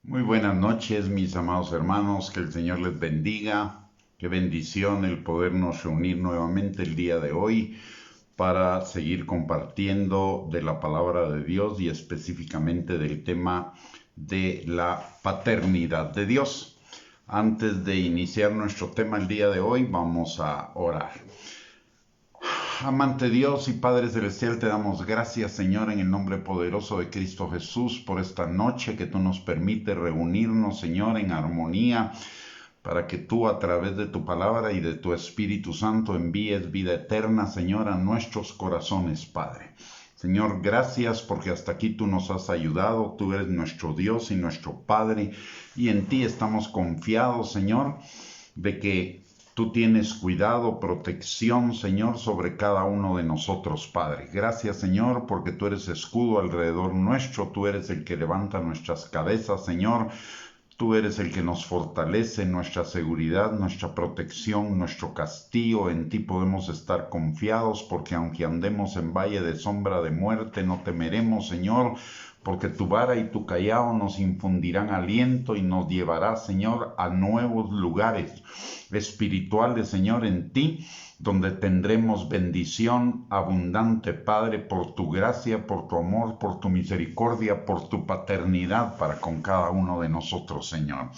Muy buenas noches, mis amados hermanos, que el Señor les bendiga. Qué bendición el podernos reunir nuevamente el día de hoy para seguir compartiendo de la palabra de Dios y específicamente del tema de la paternidad de Dios. Antes de iniciar nuestro tema el día de hoy, vamos a orar. Amante Dios y Padre Celestial, te damos gracias, Señor, en el nombre poderoso de Cristo Jesús, por esta noche que tú nos permites reunirnos, Señor, en armonía, para que tú, a través de tu palabra y de tu Espíritu Santo, envíes vida eterna, Señor, a nuestros corazones, Padre. Señor, gracias porque hasta aquí tú nos has ayudado, tú eres nuestro Dios y nuestro Padre, y en ti estamos confiados, Señor, de que tú tienes cuidado, protección, Señor, sobre cada uno de nosotros, Padre. Gracias, Señor, porque tú eres escudo alrededor nuestro, tú eres el que levanta nuestras cabezas, Señor. Tú eres el que nos fortalece, nuestra seguridad, nuestra protección, nuestro castillo. En ti podemos estar confiados, porque aunque andemos en valle de sombra de muerte, no temeremos, Señor, porque tu vara y tu callado nos infundirán aliento y nos llevará, Señor, a nuevos lugares espirituales, Señor, en ti, donde tendremos bendición abundante, Padre, por tu gracia, por tu amor, por tu misericordia, por tu paternidad para con cada uno de nosotros, Señor.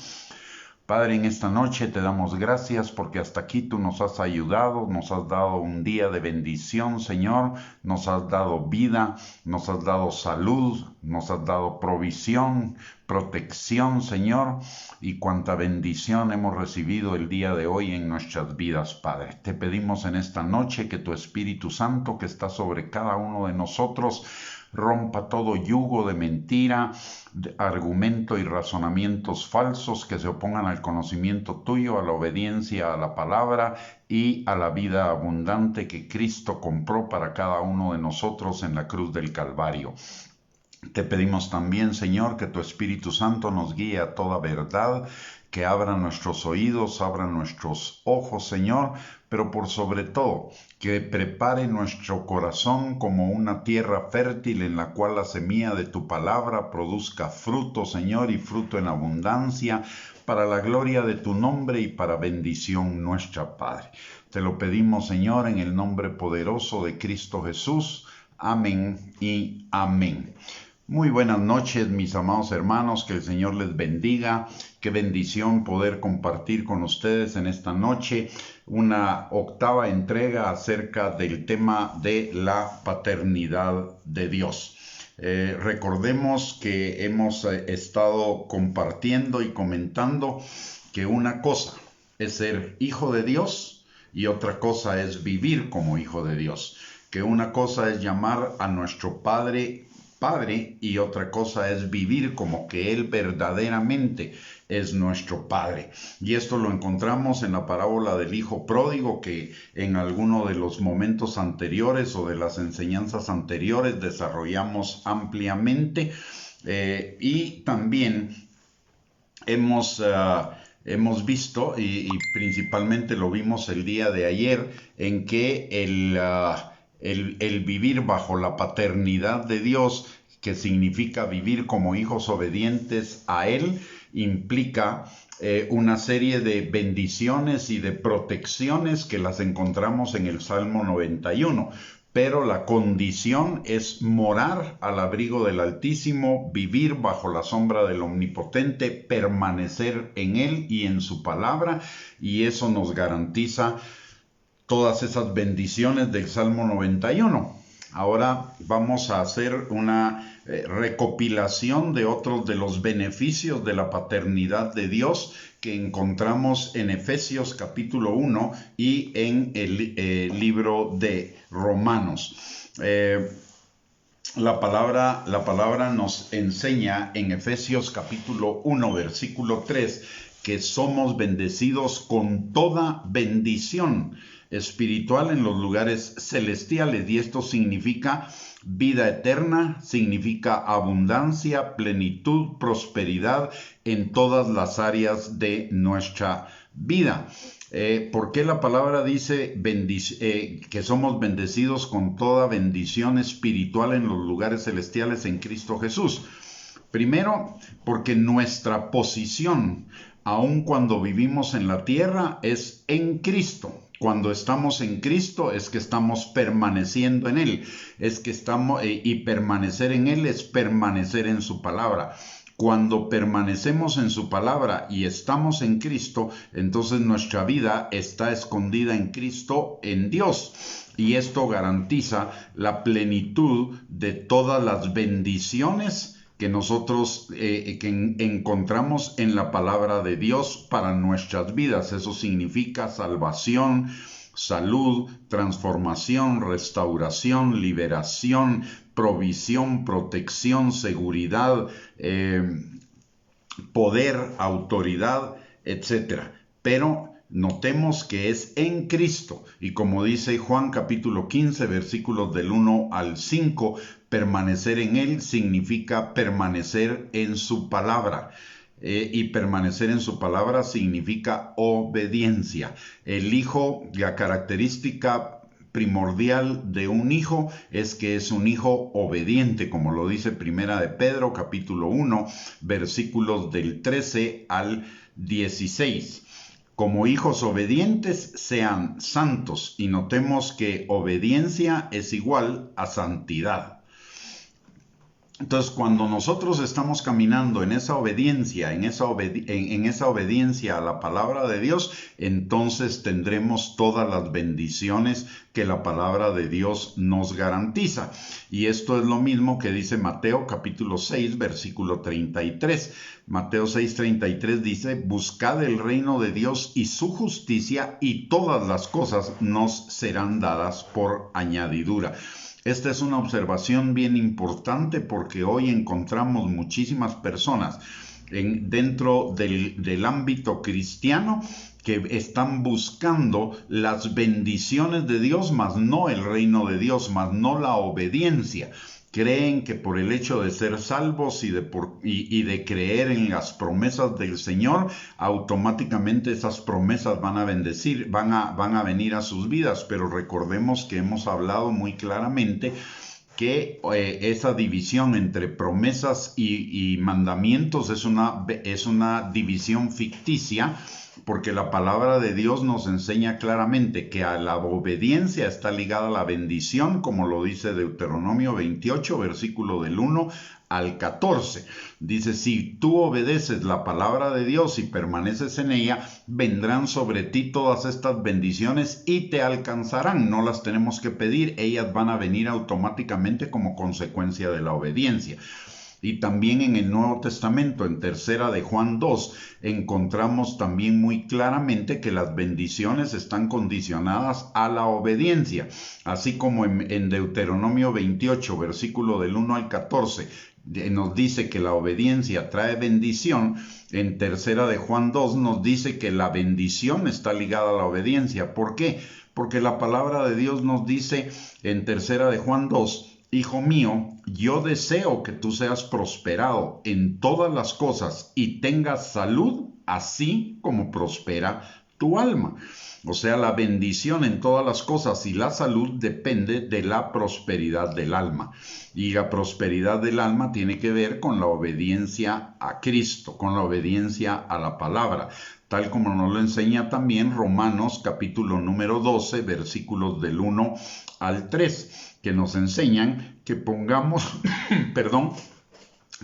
Padre, en esta noche te damos gracias porque hasta aquí tú nos has ayudado, nos has dado un día de bendición, Señor, nos has dado vida, nos has dado salud, nos has dado provisión, protección, Señor, y cuánta bendición hemos recibido el día de hoy en nuestras vidas, Padre. Te pedimos en esta noche que tu Espíritu Santo, que está sobre cada uno de nosotros, rompa todo yugo de mentira, de argumento y razonamientos falsos que se opongan al conocimiento tuyo, a la obediencia a la palabra y a la vida abundante que Cristo compró para cada uno de nosotros en la cruz del Calvario. Te pedimos también, Señor, que tu Espíritu Santo nos guíe a toda verdad, que abra nuestros oídos, abra nuestros ojos, Señor, pero por sobre todo, que prepare nuestro corazón como una tierra fértil en la cual la semilla de tu palabra produzca fruto, Señor, y fruto en abundancia, para la gloria de tu nombre y para bendición nuestra, Padre. Te lo pedimos, Señor, en el nombre poderoso de Cristo Jesús. Amén y amén. Muy buenas noches, mis amados hermanos, que el Señor les bendiga. Qué bendición poder compartir con ustedes en esta noche una octava entrega acerca del tema de la paternidad de Dios. Recordemos que hemos estado compartiendo y comentando que una cosa es ser hijo de Dios y otra cosa es vivir como hijo de Dios. Que una cosa es llamar a nuestro Padre y otra cosa es vivir como que Él verdaderamente es nuestro Padre. Y esto lo encontramos en la parábola del Hijo Pródigo, que en alguno de los momentos anteriores o de las enseñanzas anteriores desarrollamos ampliamente. Y también hemos visto, y principalmente lo vimos el día de ayer, en que el vivir bajo la paternidad de Dios, que significa vivir como hijos obedientes a Él, implica una serie de bendiciones y de protecciones que las encontramos en el Salmo 91. Pero la condición es morar al abrigo del Altísimo, vivir bajo la sombra del Omnipotente, permanecer en Él y en su palabra, y eso nos garantiza todas esas bendiciones del Salmo 91. Ahora vamos a hacer una recopilación de otros de los beneficios de la paternidad de Dios que encontramos en Efesios capítulo 1 y en el libro de Romanos. La palabra nos enseña en Efesios capítulo 1 versículo 3 que somos bendecidos con toda bendición espiritual en los lugares celestiales, y esto significa vida eterna, significa abundancia, plenitud, prosperidad en todas las áreas de nuestra vida. ¿Por qué la palabra dice que somos bendecidos con toda bendición espiritual en los lugares celestiales en Cristo Jesús? Primero, porque nuestra posición, aun cuando vivimos en la tierra, es en Cristo. Cuando estamos en Cristo es que estamos permaneciendo en Él, es que estamos, y permanecer en Él es permanecer en su palabra. Cuando permanecemos en su palabra y estamos en Cristo, entonces nuestra vida está escondida en Cristo, en Dios. Y esto garantiza la plenitud de todas las bendiciones que nosotros encontramos en la palabra de Dios para nuestras vidas. Eso significa salvación, salud, transformación, restauración, liberación, provisión, protección, seguridad, poder, autoridad, etc. Pero notemos que es en Cristo. Y como dice Juan capítulo 15, versículos del 1 al 5, permanecer en Él significa permanecer en su palabra. Y permanecer en su palabra significa obediencia. El hijo, la característica primordial de un hijo es que es un hijo obediente, como lo dice Primera de Pedro, capítulo 1, versículos del 13 al 16. Como hijos obedientes, sean santos, y notemos que obediencia es igual a santidad. Entonces, cuando nosotros estamos caminando en esa obediencia, en esa obediencia a la palabra de Dios, entonces tendremos todas las bendiciones que la palabra de Dios nos garantiza. Y esto es lo mismo que dice Mateo capítulo 6, versículo 33. Mateo 6:33 dice: buscad el reino de Dios y su justicia, y todas las cosas nos serán dadas por añadidura. Esta es una observación bien importante porque hoy encontramos muchísimas personas dentro del ámbito cristiano que están buscando las bendiciones de Dios, mas no el reino de Dios, mas no la obediencia. Creen que por el hecho de ser salvos y de creer en las promesas del Señor, automáticamente esas promesas van a bendecir, van a venir a sus vidas. Pero recordemos que hemos hablado muy claramente que esa división entre promesas y mandamientos es una división ficticia, porque la palabra de Dios nos enseña claramente que a la obediencia está ligada la bendición, como lo dice Deuteronomio 28, versículo del 1 al 14. Dice: si tú obedeces la palabra de Dios y permaneces en ella, vendrán sobre ti todas estas bendiciones y te alcanzarán. No las tenemos que pedir, ellas van a venir automáticamente como consecuencia de la obediencia. Y también en el Nuevo Testamento, en Tercera de Juan 2, encontramos también muy claramente que las bendiciones están condicionadas a la obediencia. Así como en Deuteronomio 28, versículo del 1 al 14, nos dice que la obediencia trae bendición. En Tercera de Juan 2 nos dice que la bendición está ligada a la obediencia. ¿Por qué? Porque la palabra de Dios nos dice en Tercera de Juan 2: hijo mío, yo deseo que tú seas prosperado en todas las cosas y tengas salud, así como prospera tu alma. O sea, la bendición en todas las cosas y la salud depende de la prosperidad del alma. Y la prosperidad del alma tiene que ver con la obediencia a Cristo, con la obediencia a la palabra, tal como nos lo enseña también Romanos capítulo número 12, versículos del 1 al 3, que nos enseñan que pongamos,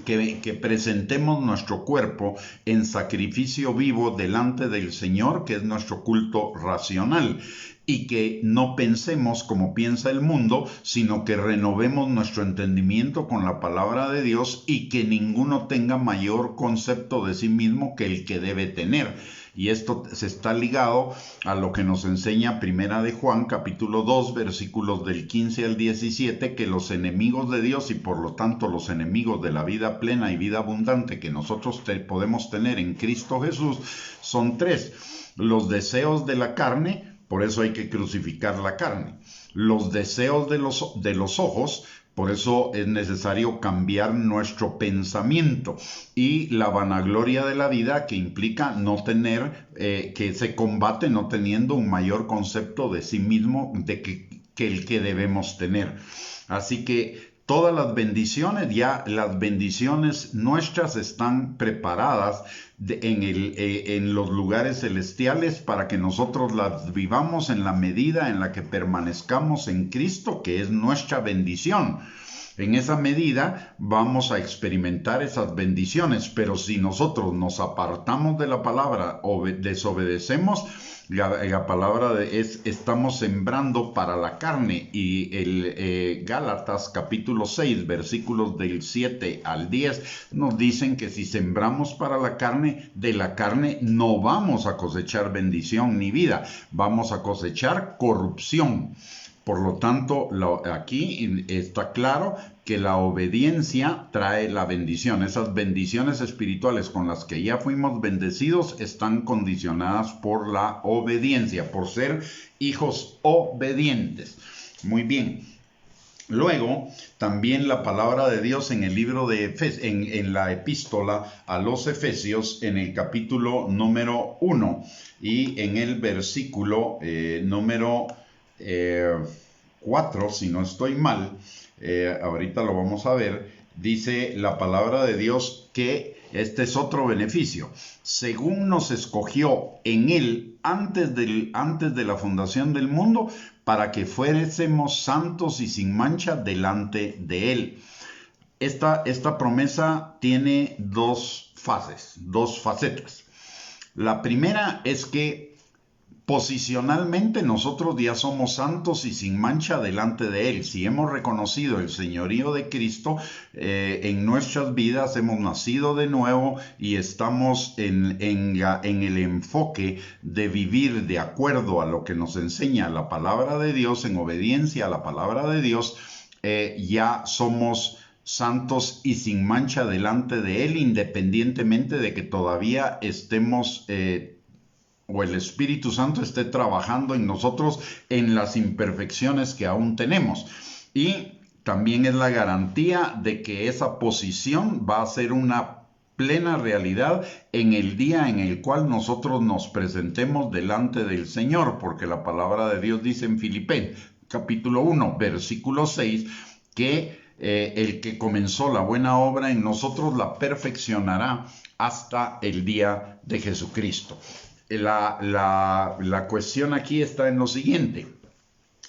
que presentemos nuestro cuerpo en sacrificio vivo delante del Señor, que es nuestro culto racional, y que no pensemos como piensa el mundo, sino que renovemos nuestro entendimiento con la palabra de Dios, y que ninguno tenga mayor concepto de sí mismo que el que debe tener. Y esto se está ligado a lo que nos enseña Primera de Juan, capítulo 2, versículos del 15 al 17, que los enemigos de Dios y por lo tanto los enemigos de la vida plena y vida abundante que nosotros podemos tener en Cristo Jesús son tres: los deseos de la carne, por eso hay que crucificar la carne; los deseos de los ojos, por eso es necesario cambiar nuestro pensamiento; y la vanagloria de la vida, que implica no tener, que se combate no teniendo un mayor concepto de sí mismo que el que debemos tener. Así que Todas las bendiciones, ya las bendiciones nuestras están preparadas en los lugares celestiales para que nosotros las vivamos en la medida en la que permanezcamos en Cristo, que es nuestra bendición. En esa medida vamos a experimentar esas bendiciones, pero si nosotros nos apartamos de la palabra o desobedecemos, la palabra estamos sembrando para la carne, y el Gálatas capítulo 6 versículos del 7 al 10 nos dicen que si sembramos para la carne, de la carne no vamos a cosechar bendición ni vida, vamos a cosechar corrupción. Por lo tanto, aquí está claro que la obediencia trae la bendición. Esas bendiciones espirituales con las que ya fuimos bendecidos están condicionadas por la obediencia, por ser hijos obedientes. Muy bien. Luego, también la palabra de Dios en el libro de en la epístola a los Efesios, en el capítulo número 1 y en el versículo número 4, si no estoy mal, ahorita lo vamos a ver, dice la palabra de Dios que este es otro beneficio. Según nos escogió en Él antes de la fundación del mundo, para que fuésemos santos y sin mancha delante de Él. Esta promesa tiene dos facetas. La primera es que posicionalmente nosotros ya somos santos y sin mancha delante de Él. Si hemos reconocido el señorío de Cristo en nuestras vidas, hemos nacido de nuevo y estamos en el enfoque de vivir de acuerdo a lo que nos enseña la palabra de Dios, en obediencia a la palabra de Dios, ya somos santos y sin mancha delante de Él, independientemente de que todavía estemos o el Espíritu Santo esté trabajando en nosotros en las imperfecciones que aún tenemos. Y también es la garantía de que esa posición va a ser una plena realidad en el día en el cual nosotros nos presentemos delante del Señor, porque la palabra de Dios dice en Filipenses capítulo 1, versículo 6, que el que comenzó la buena obra en nosotros la perfeccionará hasta el día de Jesucristo. La cuestión aquí está en lo siguiente.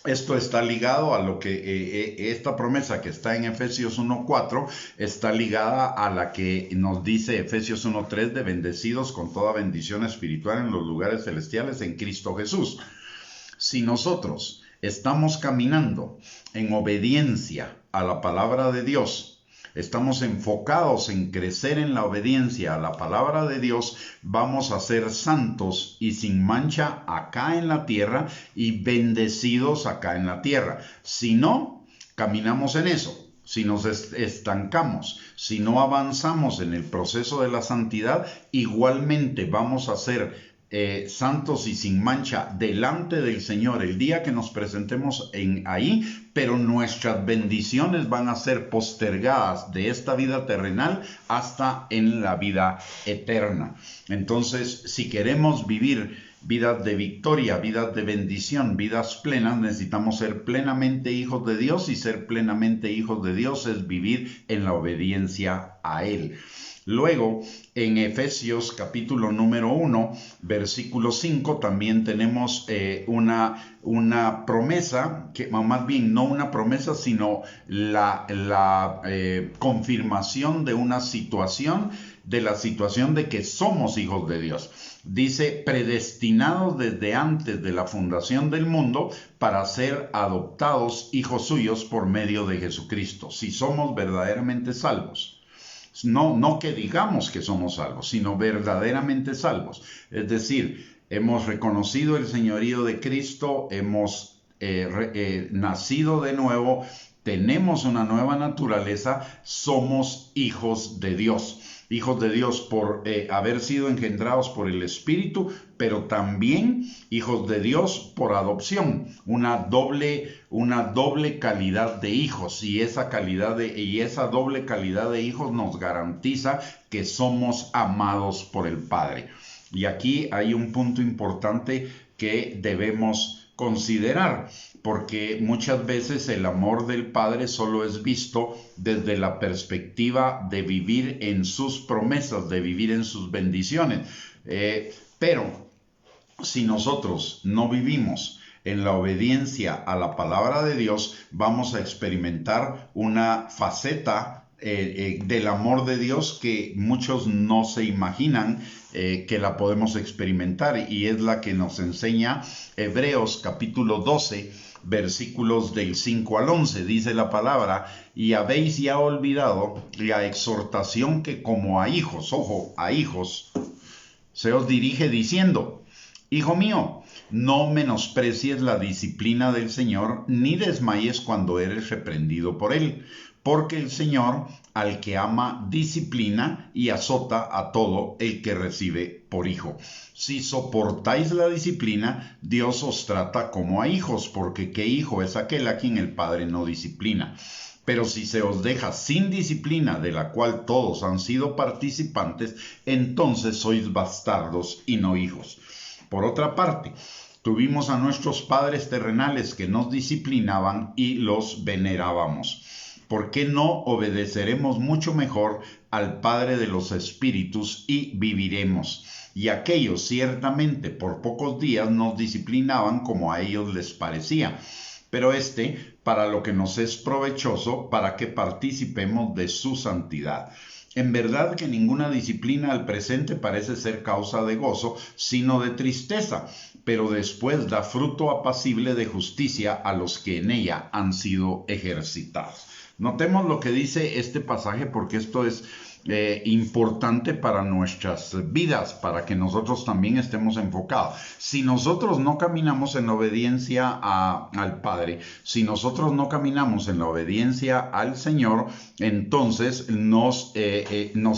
Esto está ligado a lo que esta promesa que está en Efesios 1:4 está ligada a la que nos dice Efesios 1:3 de bendecidos con toda bendición espiritual en los lugares celestiales en Cristo Jesús. Si nosotros estamos caminando en obediencia a la palabra de Dios, estamos enfocados en crecer en la obediencia a la palabra de Dios, vamos a ser santos y sin mancha acá en la tierra y bendecidos acá en la tierra. Si no, caminamos en eso. Si nos estancamos, si no avanzamos en el proceso de la santidad, igualmente vamos a ser santos y sin mancha delante del Señor el día que nos presentemos ahí, pero nuestras bendiciones van a ser postergadas de esta vida terrenal hasta en la vida eterna. Entonces, si queremos vivir vidas de victoria, vidas de bendición, vidas plenas, necesitamos ser plenamente hijos de Dios, y ser plenamente hijos de Dios es vivir en la obediencia a Él. Luego, en Efesios capítulo número 1, versículo 5, también tenemos una promesa, que más bien no una promesa, sino la confirmación de una situación, de la situación de que somos hijos de Dios. Dice, predestinados desde antes de la fundación del mundo para ser adoptados hijos suyos por medio de Jesucristo. Si somos verdaderamente salvos. No que digamos que somos salvos, sino verdaderamente salvos. Es decir, hemos reconocido el señorío de Cristo, hemos nacido de nuevo, tenemos una nueva naturaleza, somos hijos de Dios. Hijos de Dios por haber sido engendrados por el Espíritu, pero también hijos de Dios por adopción, una doble calidad de hijos, y esa doble calidad de hijos nos garantiza que somos amados por el Padre. Y aquí hay un punto importante que debemos considerar, porque muchas veces el amor del Padre solo es visto desde la perspectiva de vivir en sus promesas, de vivir en sus bendiciones. Pero si nosotros no vivimos en la obediencia a la palabra de Dios, vamos a experimentar una faceta del amor de Dios que muchos no se imaginan que la podemos experimentar, y es la que nos enseña Hebreos capítulo 12, versículos del 5 al 11. Dice la palabra: y habéis ya olvidado la exhortación que como a hijos, ojo, a hijos, se os dirige diciendo: Hijo mío, no menosprecies la disciplina del Señor, ni desmayes cuando eres reprendido por Él, porque el Señor al que ama disciplina y azota a todo el que recibe por hijo. Si soportáis la disciplina, Dios os trata como a hijos, porque ¿qué hijo es aquel a quien el Padre no disciplina? Pero si se os deja sin disciplina, de la cual todos han sido participantes, entonces sois bastardos y no hijos. Por otra parte, tuvimos a nuestros padres terrenales que nos disciplinaban y los venerábamos. ¿Por qué no obedeceremos mucho mejor al Padre de los Espíritus y viviremos? Y aquellos ciertamente por pocos días nos disciplinaban como a ellos les parecía, pero para lo que nos es provechoso, para que participemos de su santidad. En verdad que ninguna disciplina al presente parece ser causa de gozo, sino de tristeza, pero después da fruto apacible de justicia a los que en ella han sido ejercitados. Notemos lo que dice este pasaje, porque esto es importante para nuestras vidas, para que nosotros también estemos enfocados. Si nosotros no caminamos en la obediencia al Padre, si nosotros no caminamos en la obediencia al Señor, entonces nos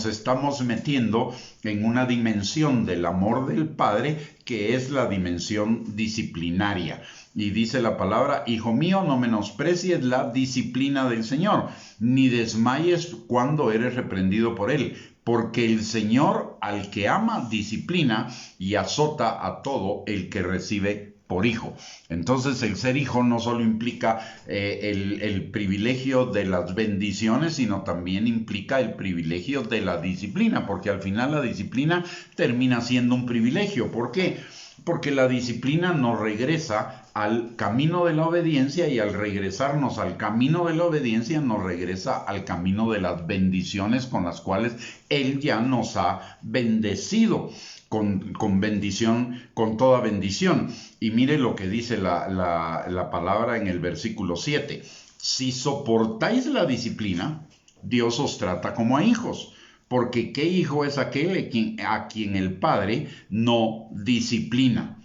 estamos metiendo en una dimensión del amor del Padre que es la dimensión disciplinaria. Y dice la palabra: hijo mío, no menosprecies la disciplina del Señor, ni desmayes cuando eres reprendido por Él, porque el Señor al que ama disciplina y azota a todo el que recibe por hijo. Entonces el ser hijo no solo implica el privilegio de las bendiciones, sino también implica el privilegio de la disciplina, porque al final la disciplina termina siendo un privilegio. ¿Por qué? Porque la disciplina nos regresa al camino de la obediencia, y al regresarnos al camino de la obediencia nos regresa al camino de las bendiciones con las cuales Él ya nos ha bendecido con bendición, con toda bendición. Y mire lo que dice la palabra en el versículo 7. Si soportáis la disciplina, Dios os trata como a hijos. Porque ¿qué hijo es aquel a quien el Padre no disciplina?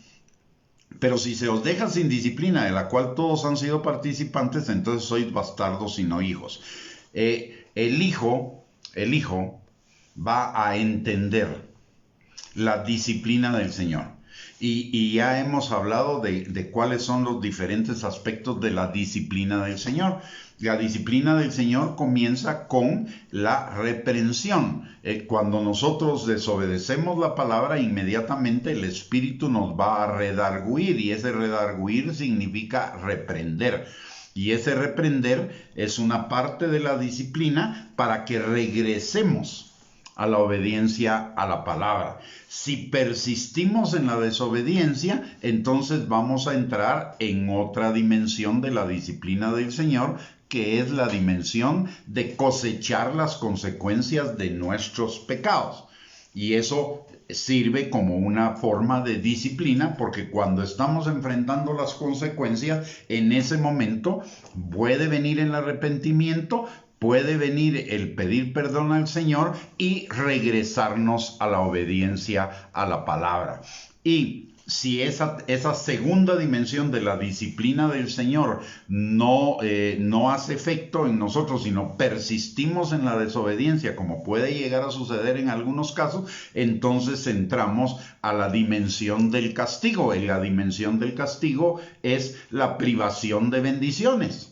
Pero si se os deja sin disciplina, de la cual todos han sido participantes, entonces sois bastardos y no hijos. El hijo va a entender la disciplina del Señor. Y ya hemos hablado de cuáles son los diferentes aspectos de la disciplina del Señor. La disciplina del Señor comienza con la reprensión. Cuando nosotros desobedecemos la palabra, inmediatamente el Espíritu nos va a redarguir, y ese redarguir significa reprender. Y ese reprender es una parte de la disciplina para que regresemos a la obediencia a la palabra. Si persistimos en la desobediencia, entonces vamos a entrar en otra dimensión de la disciplina del Señor, que es la dimensión de cosechar las consecuencias de nuestros pecados. Y eso sirve como una forma de disciplina, porque cuando estamos enfrentando las consecuencias, en ese momento puede venir el arrepentimiento, puede venir el pedir perdón al Señor y regresarnos a la obediencia a la palabra. Y si esa segunda dimensión de la disciplina del Señor no hace efecto en nosotros, sino persistimos en la desobediencia, como puede llegar a suceder en algunos casos, entonces entramos a la dimensión del castigo. Y la dimensión del castigo es la privación de bendiciones.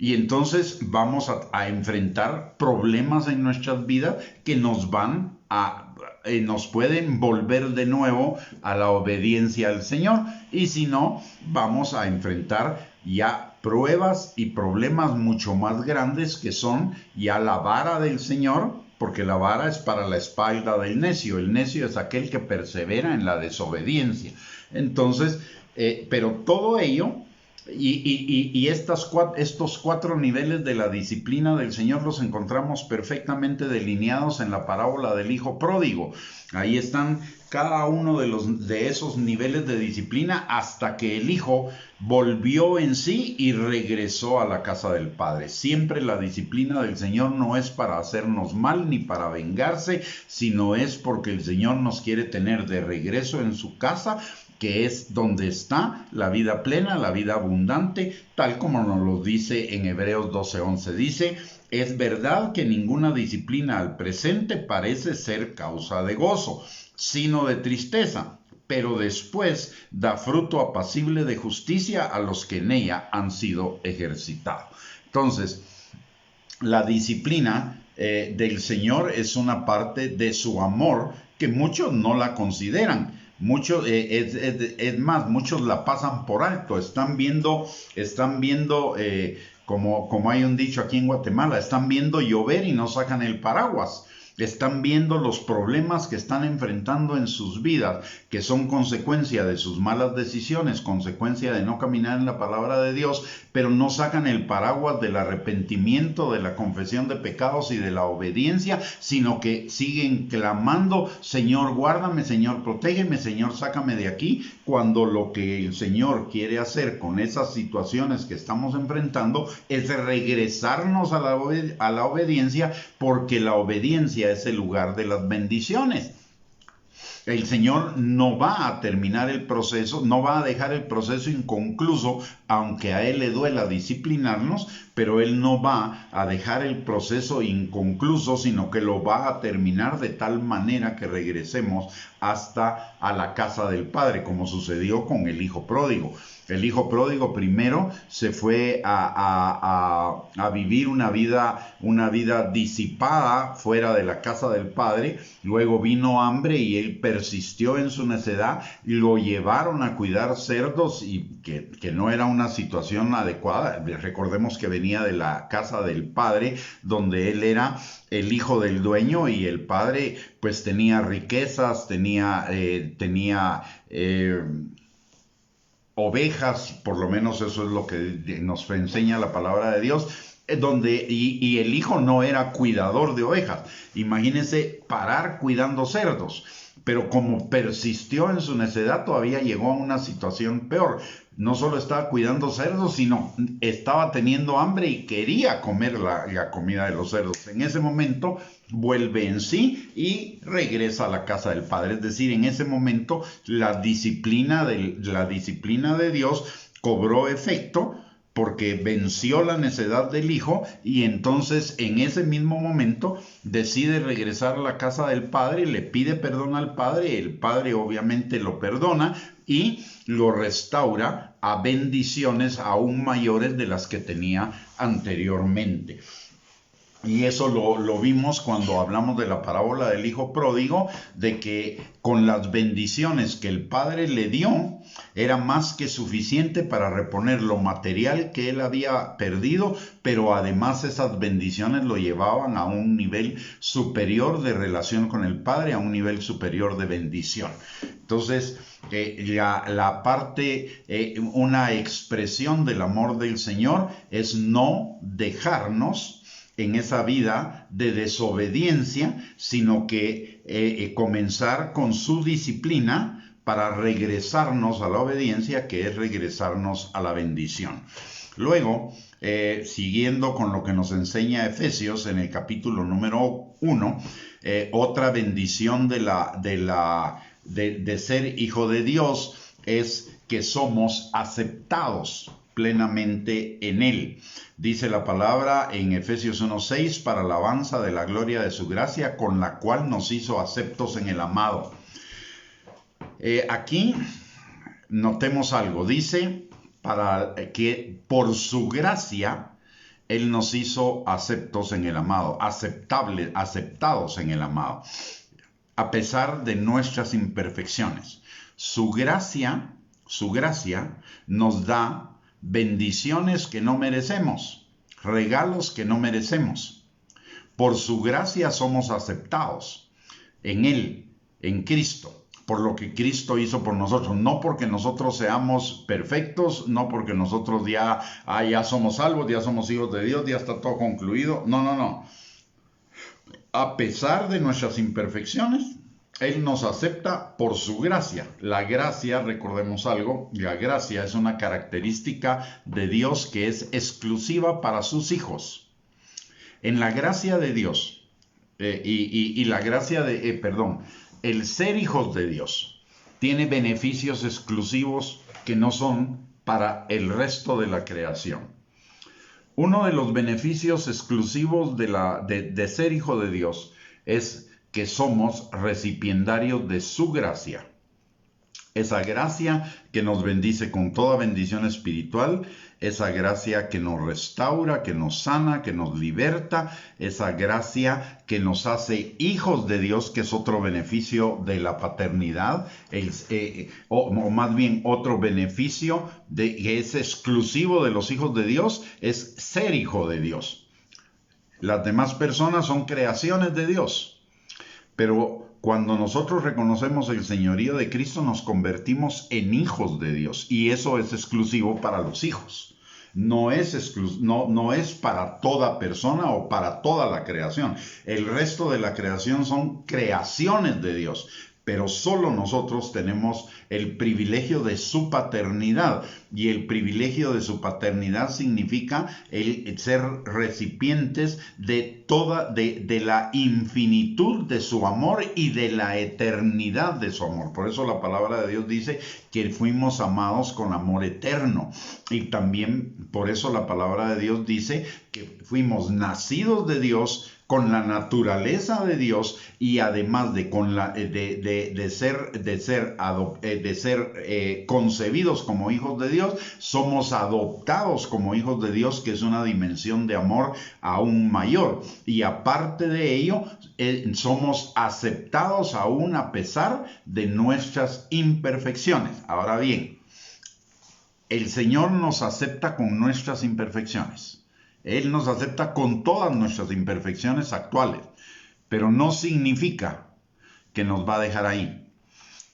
Y entonces vamos a enfrentar problemas en nuestras vidas que nos pueden volver de nuevo a la obediencia al Señor. Y si no, vamos a enfrentar ya pruebas y problemas mucho más grandes, que son ya la vara del Señor, porque la vara es para la espalda del necio. El necio es aquel que persevera en la desobediencia. Entonces, pero todo ello y estos 4 niveles de la disciplina del Señor los encontramos perfectamente delineados en la parábola del Hijo Pródigo. Ahí están cada uno de esos niveles de disciplina hasta que el Hijo volvió en sí y regresó a la casa del Padre. Siempre la disciplina del Señor no es para hacernos mal ni para vengarse, sino es porque el Señor nos quiere tener de regreso en su casa, que es donde está la vida plena, la vida abundante, tal como nos lo dice en Hebreos 12:11. Dice: es verdad que ninguna disciplina al presente parece ser causa de gozo, sino de tristeza, pero después da fruto apacible de justicia a los que en ella han sido ejercitados. Entonces, la disciplina del Señor es una parte de su amor que muchos no la consideran. Muchos, es más, muchos la pasan por alto. Están viendo como hay un dicho aquí en Guatemala, están viendo llover y no sacan el paraguas. Están viendo los problemas que están enfrentando en sus vidas, que son consecuencia de sus malas decisiones, consecuencia de no caminar en la palabra de Dios, pero no sacan el paraguas del arrepentimiento, de la confesión de pecados y de la obediencia, sino que siguen clamando: Señor, guárdame, Señor, protégeme, Señor, sácame de aquí, cuando lo que el Señor quiere hacer con esas situaciones que estamos enfrentando es regresarnos a la obediencia, porque la obediencia es el lugar de las bendiciones. El Señor no va a terminar el proceso, no va a dejar el proceso inconcluso, aunque a Él le duela disciplinarnos, pero Él no va a dejar el proceso inconcluso, sino que lo va a terminar de tal manera que regresemos hasta a la casa del Padre, como sucedió con el Hijo Pródigo. El Hijo Pródigo primero se fue a vivir una vida disipada fuera de la casa del Padre. Luego vino hambre y él persistió en su necedad. Lo llevaron a cuidar cerdos, y que no era una situación adecuada. Recordemos que venía de la casa del Padre, donde él era el hijo del dueño, y el Padre pues tenía riquezas, tenía ovejas, por lo menos eso es lo que nos enseña la palabra de Dios, y el hijo no era cuidador de ovejas. Imagínense parar cuidando cerdos. Pero como persistió en su necedad, todavía llegó a una situación peor. No solo estaba cuidando cerdos, sino estaba teniendo hambre y quería comer la comida de los cerdos. En ese momento vuelve en sí y regresa a la casa del Padre. Es decir, en ese momento la disciplina de Dios cobró efecto, porque venció la necedad del hijo, y entonces en ese mismo momento decide regresar a la casa del Padre, le pide perdón al Padre. El Padre obviamente lo perdona y lo restaura a bendiciones aún mayores de las que tenía anteriormente. Y eso lo vimos cuando hablamos de la parábola del Hijo Pródigo, de que con las bendiciones que el Padre le dio, era más que suficiente para reponer lo material que él había perdido, pero además esas bendiciones lo llevaban a un nivel superior de relación con el Padre, a un nivel superior de bendición. Entonces, una expresión del amor del Señor es no dejarnos en esa vida de desobediencia, sino que comenzar con su disciplina para regresarnos a la obediencia, que es regresarnos a la bendición. Luego, siguiendo con lo que nos enseña Efesios en el capítulo número 1, otra bendición de ser hijo de Dios es que somos aceptados plenamente en Él. Dice la palabra en Efesios 1:6: para alabanza de la gloria de su gracia, con la cual nos hizo aceptos en el amado. Aquí notemos algo. Dice para que por su gracia Él nos hizo aceptos en el amado, aceptados en el amado, a pesar de nuestras imperfecciones. Su gracia nos da bendiciones que no merecemos, regalos que no merecemos. Por su gracia somos aceptados en Él, en Cristo, por lo que Cristo hizo por nosotros, no porque nosotros seamos perfectos, no porque nosotros ya somos salvos, ya somos hijos de Dios, ya está todo concluido. No. A pesar de nuestras imperfecciones, Él nos acepta por su gracia. La gracia, recordemos algo, la gracia es una característica de Dios que es exclusiva para sus hijos. En la gracia de Dios, el ser hijos de Dios tiene beneficios exclusivos que no son para el resto de la creación. Uno de los beneficios exclusivos de ser hijo de Dios es que somos recipiendarios de su gracia. Esa gracia que nos bendice con toda bendición espiritual, esa gracia que nos restaura, que nos sana, que nos liberta, esa gracia que nos hace hijos de Dios, que es otro beneficio de la paternidad, o más bien otro beneficio que es exclusivo de los hijos de Dios, es ser hijo de Dios. Las demás personas son creaciones de Dios, pero cuando nosotros reconocemos el señorío de Cristo, nos convertimos en hijos de Dios, y eso es exclusivo para los hijos. No es para toda persona o para toda la creación. El resto de la creación son creaciones de Dios, pero solo nosotros tenemos el privilegio de su paternidad, y el privilegio de su paternidad significa el ser recipientes de la infinitud de su amor y de la eternidad de su amor. Por eso la palabra de Dios dice que fuimos amados con amor eterno, y también por eso la palabra de Dios dice que fuimos nacidos de Dios con la naturaleza de Dios, y además de ser concebidos como hijos de Dios, somos adoptados como hijos de Dios, que es una dimensión de amor aún mayor. Y aparte de ello, somos aceptados aún a pesar de nuestras imperfecciones. Ahora bien, el Señor nos acepta con nuestras imperfecciones. Él nos acepta con todas nuestras imperfecciones actuales, pero no significa que nos va a dejar ahí.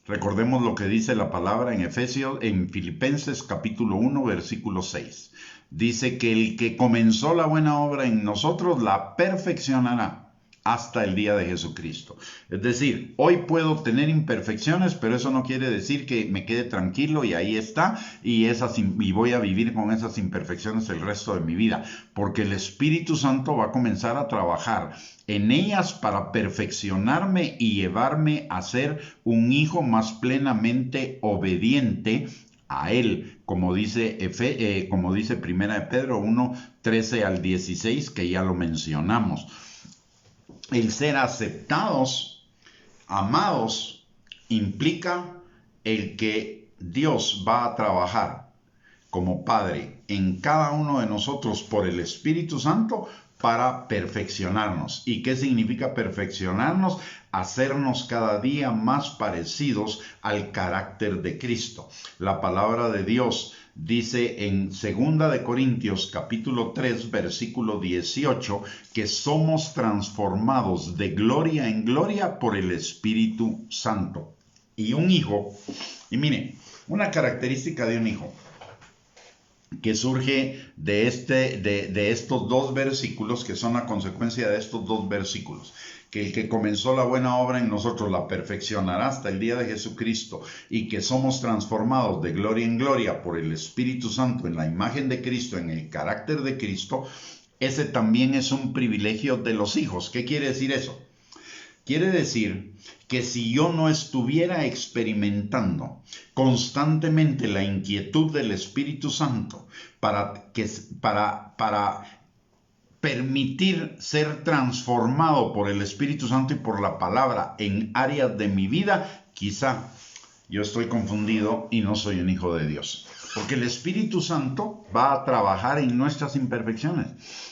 Recordemos lo que dice la palabra en Filipenses capítulo 1, versículo 6. Dice que el que comenzó la buena obra en nosotros la perfeccionará hasta el día de Jesucristo. Es decir, hoy puedo tener imperfecciones, pero eso no quiere decir que me quede tranquilo y ahí está, y voy a vivir con esas imperfecciones el resto de mi vida, porque el Espíritu Santo va a comenzar a trabajar en ellas para perfeccionarme y llevarme a ser un hijo más plenamente obediente a Él, como dice 1 de Pedro 1, 13 al 16, que ya lo mencionamos. El ser aceptados, amados, implica el que Dios va a trabajar como Padre en cada uno de nosotros por el Espíritu Santo para perfeccionarnos. ¿Y qué significa perfeccionarnos? Hacernos cada día más parecidos al carácter de Cristo. La palabra de Dios dice en 2 de Corintios capítulo 3 versículo 18 que somos transformados de gloria en gloria por el Espíritu Santo. Y un hijo, y mire, una característica de un hijo que surge de estos dos versículos, que son la consecuencia de estos dos versículos, que el que comenzó la buena obra en nosotros la perfeccionará hasta el día de Jesucristo, y que somos transformados de gloria en gloria por el Espíritu Santo en la imagen de Cristo, en el carácter de Cristo. Ese también es un privilegio de los hijos. ¿Qué quiere decir eso? Quiere decir que si yo no estuviera experimentando constantemente la inquietud del Espíritu Santo para permitir ser transformado por el Espíritu Santo y por la palabra en áreas de mi vida, quizá yo estoy confundido y no soy un hijo de Dios. Porque el Espíritu Santo va a trabajar en nuestras imperfecciones.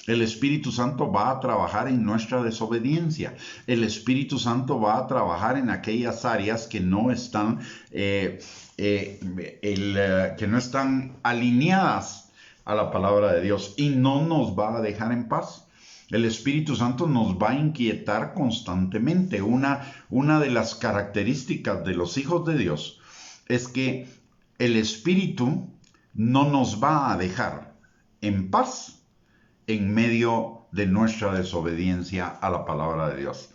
El Espíritu Santo va a trabajar en nuestra desobediencia. El Espíritu Santo va a trabajar en aquellas áreas que no están, que no están alineadas a la palabra de Dios y no nos va a dejar en paz. El Espíritu Santo nos va a inquietar constantemente. Una de las características de los hijos de Dios es que el Espíritu no nos va a dejar en paz en medio de nuestra desobediencia a la palabra de Dios.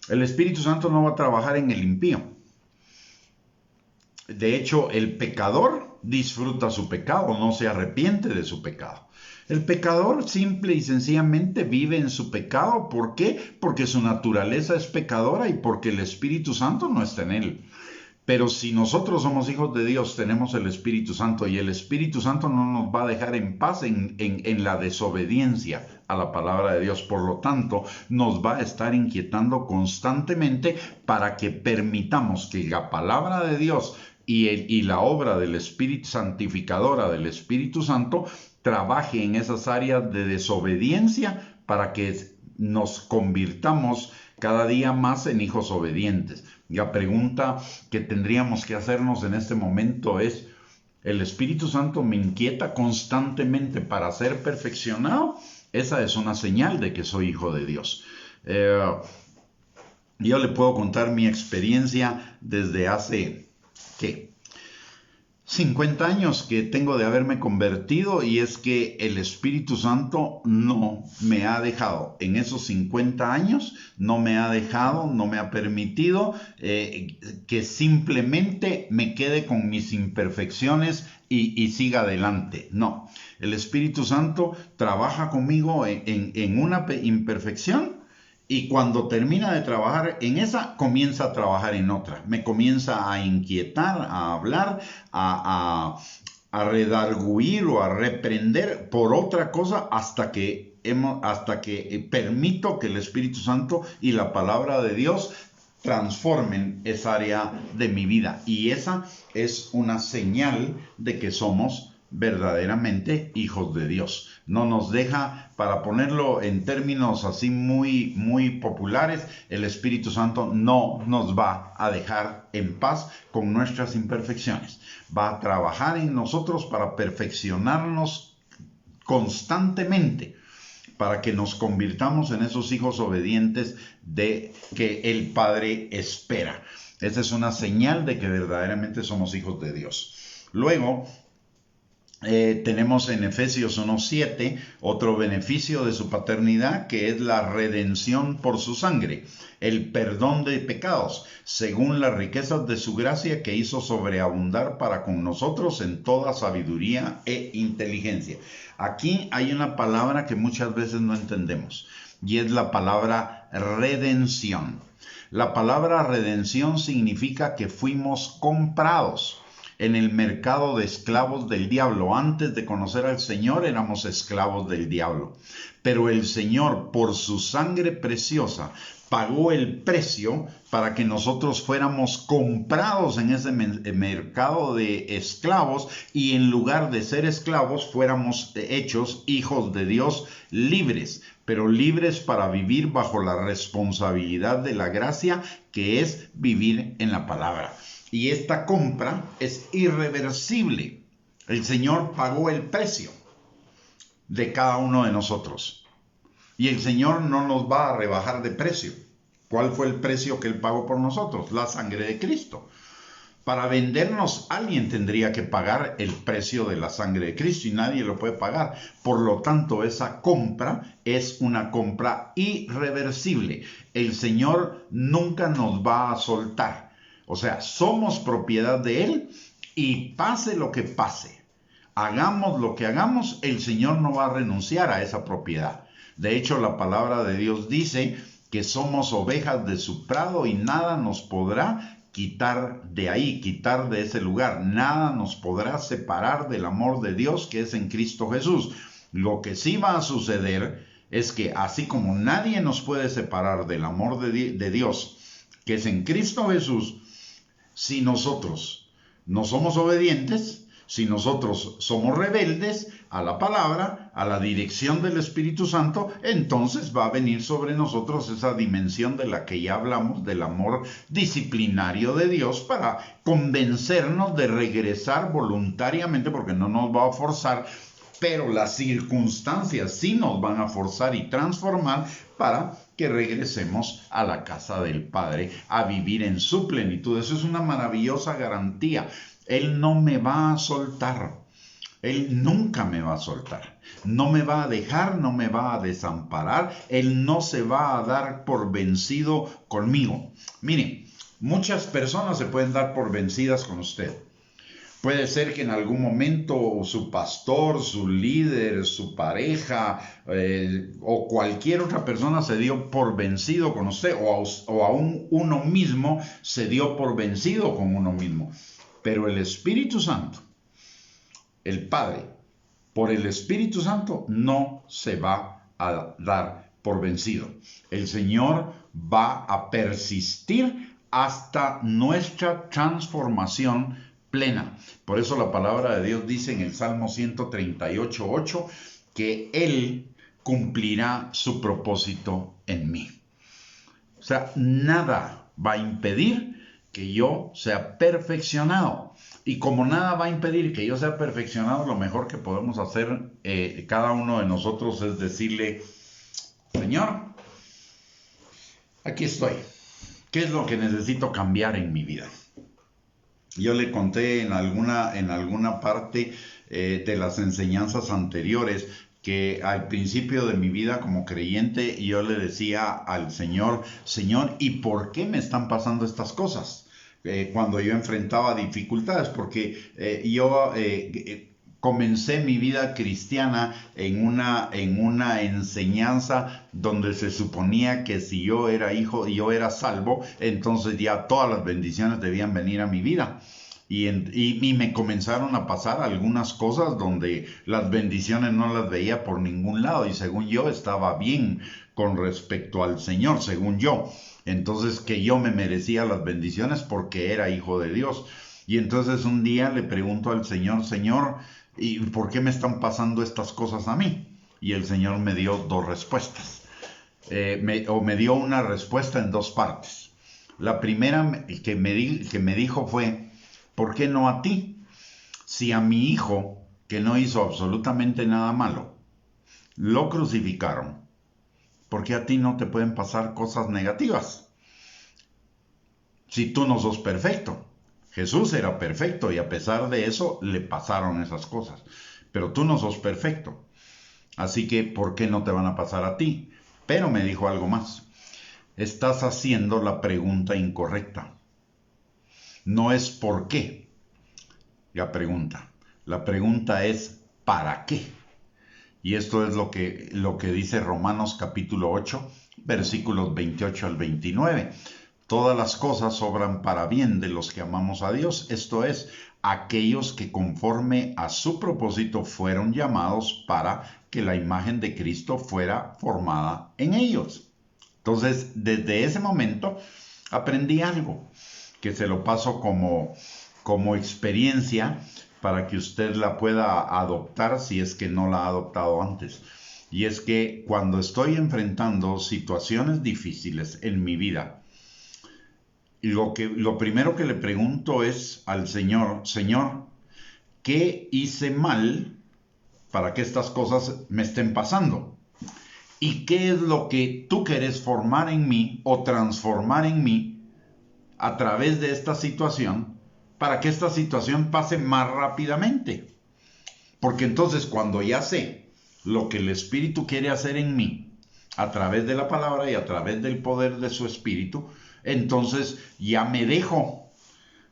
El Espíritu Santo no va a trabajar en el impío. De hecho, el pecador disfruta su pecado, no se arrepiente de su pecado. El pecador simple y sencillamente vive en su pecado. ¿Por qué? Porque su naturaleza es pecadora y porque el Espíritu Santo no está en él. Pero si nosotros somos hijos de Dios, tenemos el Espíritu Santo y el Espíritu Santo no nos va a dejar en paz en la desobediencia a la palabra de Dios. Por lo tanto, nos va a estar inquietando constantemente para que permitamos que la palabra de Dios y la obra del Espíritu santificadora del Espíritu Santo trabaje en esas áreas de desobediencia para que nos convirtamos cada día más en hijos obedientes. La pregunta que tendríamos que hacernos en este momento es, ¿el Espíritu Santo me inquieta constantemente para ser perfeccionado? Esa es una señal de que soy hijo de Dios. Yo le puedo contar mi experiencia desde hace, ¿qué? 50 años que tengo de haberme convertido, y es que el Espíritu Santo no me ha dejado, en esos 50 años, no me ha dejado, no me ha permitido que simplemente me quede con mis imperfecciones y siga adelante. No, el Espíritu Santo trabaja conmigo en una imperfección. Y cuando termina de trabajar en esa, comienza a trabajar en otra. Me comienza a inquietar, a hablar, a redarguir o a reprender por otra cosa hasta que permito que el Espíritu Santo y la palabra de Dios transformen esa área de mi vida. Y esa es una señal de que somos verdaderamente hijos de Dios. No nos deja, para ponerlo en términos así muy populares, el Espíritu Santo no nos va a dejar en paz con nuestras imperfecciones. Va a trabajar en nosotros para perfeccionarnos constantemente, para que nos convirtamos en esos hijos obedientes de que el Padre espera. Esa es una señal de que verdaderamente somos hijos de Dios. Luego, tenemos en Efesios 1:7 otro beneficio de su paternidad, que es la redención por su sangre, el perdón de pecados, según las riquezas de su gracia que hizo sobreabundar para con nosotros en toda sabiduría e inteligencia. Aquí hay una palabra que muchas veces no entendemos, y es la palabra redención. La palabra redención significa que fuimos comprados en el mercado de esclavos del diablo. Antes de conocer al Señor éramos esclavos del diablo. Pero el Señor, por su sangre preciosa, pagó el precio para que nosotros fuéramos comprados en ese mercado de esclavos, y en lugar de ser esclavos fuéramos hechos hijos de Dios, libres, pero libres para vivir bajo la responsabilidad de la gracia, que es vivir en la palabra. Y esta compra es irreversible. El Señor pagó el precio de cada uno de nosotros. Y el Señor no nos va a rebajar de precio. ¿Cuál fue el precio que Él pagó por nosotros? La sangre de Cristo. Para vendernos, alguien tendría que pagar el precio de la sangre de Cristo, y nadie lo puede pagar. Por lo tanto, esa compra es una compra irreversible. El Señor nunca nos va a soltar. O sea, somos propiedad de Él, y pase lo que pase, hagamos lo que hagamos, el Señor no va a renunciar a esa propiedad. De hecho, la palabra de Dios dice que somos ovejas de su prado y nada nos podrá quitar de ahí, quitar de ese lugar. Nada nos podrá separar del amor de Dios que es en Cristo Jesús. Lo que sí va a suceder es que así como nadie nos puede separar del amor de Dios que es en Cristo Jesús, si nosotros no somos obedientes, si nosotros somos rebeldes a la palabra, a la dirección del Espíritu Santo, entonces va a venir sobre nosotros esa dimensión de la que ya hablamos, del amor disciplinario de Dios, para convencernos de regresar voluntariamente, porque no nos va a forzar, pero las circunstancias sí nos van a forzar y transformar para que regresemos a la casa del Padre, a vivir en su plenitud. Eso es una maravillosa garantía. Él no me va a soltar. Él nunca me va a soltar. No me va a dejar, no me va a desamparar. Él no se va a dar por vencido conmigo. Mire, muchas personas se pueden dar por vencidas con usted. Puede ser que en algún momento su pastor, su líder, su pareja o cualquier otra persona se dio por vencido con usted, o aún uno mismo se dio por vencido con uno mismo. Pero el Espíritu Santo, el Padre, por el Espíritu Santo no se va a dar por vencido. El Señor va a persistir hasta nuestra transformación plena. Por eso la palabra de Dios dice en el Salmo 138:8 que Él cumplirá su propósito en mí. O sea, nada va a impedir que yo sea perfeccionado. Y como nada va a impedir que yo sea perfeccionado, lo mejor que podemos hacer cada uno de nosotros es decirle: Señor, aquí estoy. ¿Qué es lo que necesito cambiar en mi vida? Yo le conté en alguna parte de las enseñanzas anteriores que al principio de mi vida como creyente yo le decía al Señor: Señor, ¿y por qué me están pasando estas cosas? Cuando yo enfrentaba dificultades, porque yo comencé mi vida cristiana en una enseñanza donde se suponía que si yo era hijo y yo era salvo, entonces ya todas las bendiciones debían venir a mi vida. Y me comenzaron a pasar algunas cosas donde las bendiciones no las veía por ningún lado, y según yo estaba bien con respecto al Señor, según yo. Entonces, que yo me merecía las bendiciones porque era hijo de Dios. Y entonces un día le pregunto al Señor: Señor, ¿y por qué me están pasando estas cosas a mí? Y el Señor me dio dos respuestas. Me dio una respuesta en dos partes. La primera que me dijo fue: ¿por qué no a ti? Si a mi hijo, que no hizo absolutamente nada malo, lo crucificaron, ¿por qué a ti no te pueden pasar cosas negativas? Si tú no sos perfecto. Jesús era perfecto y a pesar de eso le pasaron esas cosas. Pero tú no sos perfecto. Así que, ¿por qué no te van a pasar a ti? Pero me dijo algo más: estás haciendo la pregunta incorrecta. No es por qué la pregunta. La pregunta es ¿para qué? Y esto es lo que dice Romanos capítulo 8, versículos 28 al 29. Todas las cosas obran para bien de los que amamos a Dios, esto es, aquellos que conforme a su propósito fueron llamados para que la imagen de Cristo fuera formada en ellos. Entonces, desde ese momento aprendí algo que se lo paso como experiencia para que usted la pueda adoptar si es que no la ha adoptado antes. Y es que cuando estoy enfrentando situaciones difíciles en mi vida, lo primero que le pregunto es al Señor: Señor, ¿qué hice mal para que estas cosas me estén pasando? ¿Y qué es lo que tú quieres formar en mí o transformar en mí a través de esta situación para que esta situación pase más rápidamente? Porque entonces, cuando ya sé lo que el Espíritu quiere hacer en mí a través de la palabra y a través del poder de su Espíritu, entonces ya me dejo,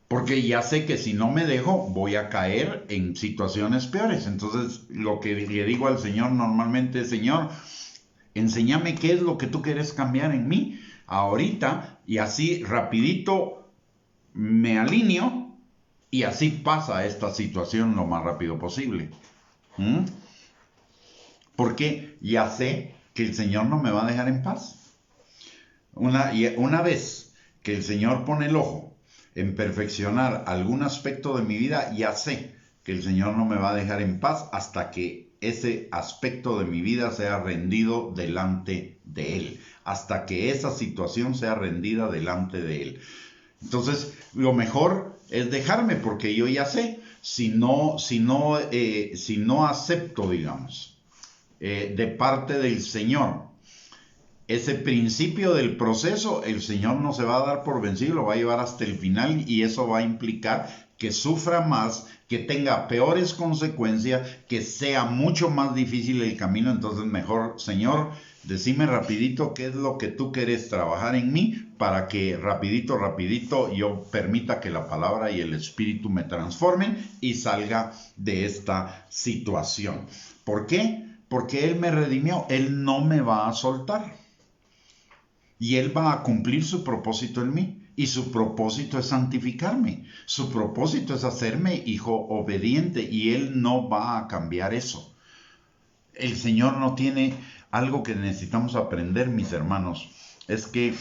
porque ya sé que si no me dejo voy a caer en situaciones peores. Entonces lo que le digo al Señor normalmente es: Señor, enséñame qué es lo que tú quieres cambiar en mí ahorita, y así rapidito me alineo y así pasa esta situación lo más rápido posible. Porque ya sé que el Señor no me va a dejar en paz. Una vez que el Señor pone el ojo en perfeccionar algún aspecto de mi vida, ya sé que el Señor no me va a dejar en paz hasta que ese aspecto de mi vida sea rendido delante de Él, hasta que esa situación sea rendida delante de Él. Entonces, lo mejor es dejarme, porque yo ya sé, si no acepto, digamos, de parte del Señor, ese principio del proceso, el Señor no se va a dar por vencido, lo va a llevar hasta el final, y eso va a implicar que sufra más, que tenga peores consecuencias, que sea mucho más difícil el camino. Entonces mejor, Señor, decime rapidito qué es lo que tú quieres trabajar en mí, para que rapidito yo permita que la palabra y el Espíritu me transformen y salga de esta situación. ¿Por qué? Porque Él me redimió, Él no me va a soltar. Y Él va a cumplir su propósito en mí. Y su propósito es santificarme. Su propósito es hacerme hijo obediente. Y Él no va a cambiar eso. El Señor no tiene algo que necesitamos aprender, mis hermanos. Es que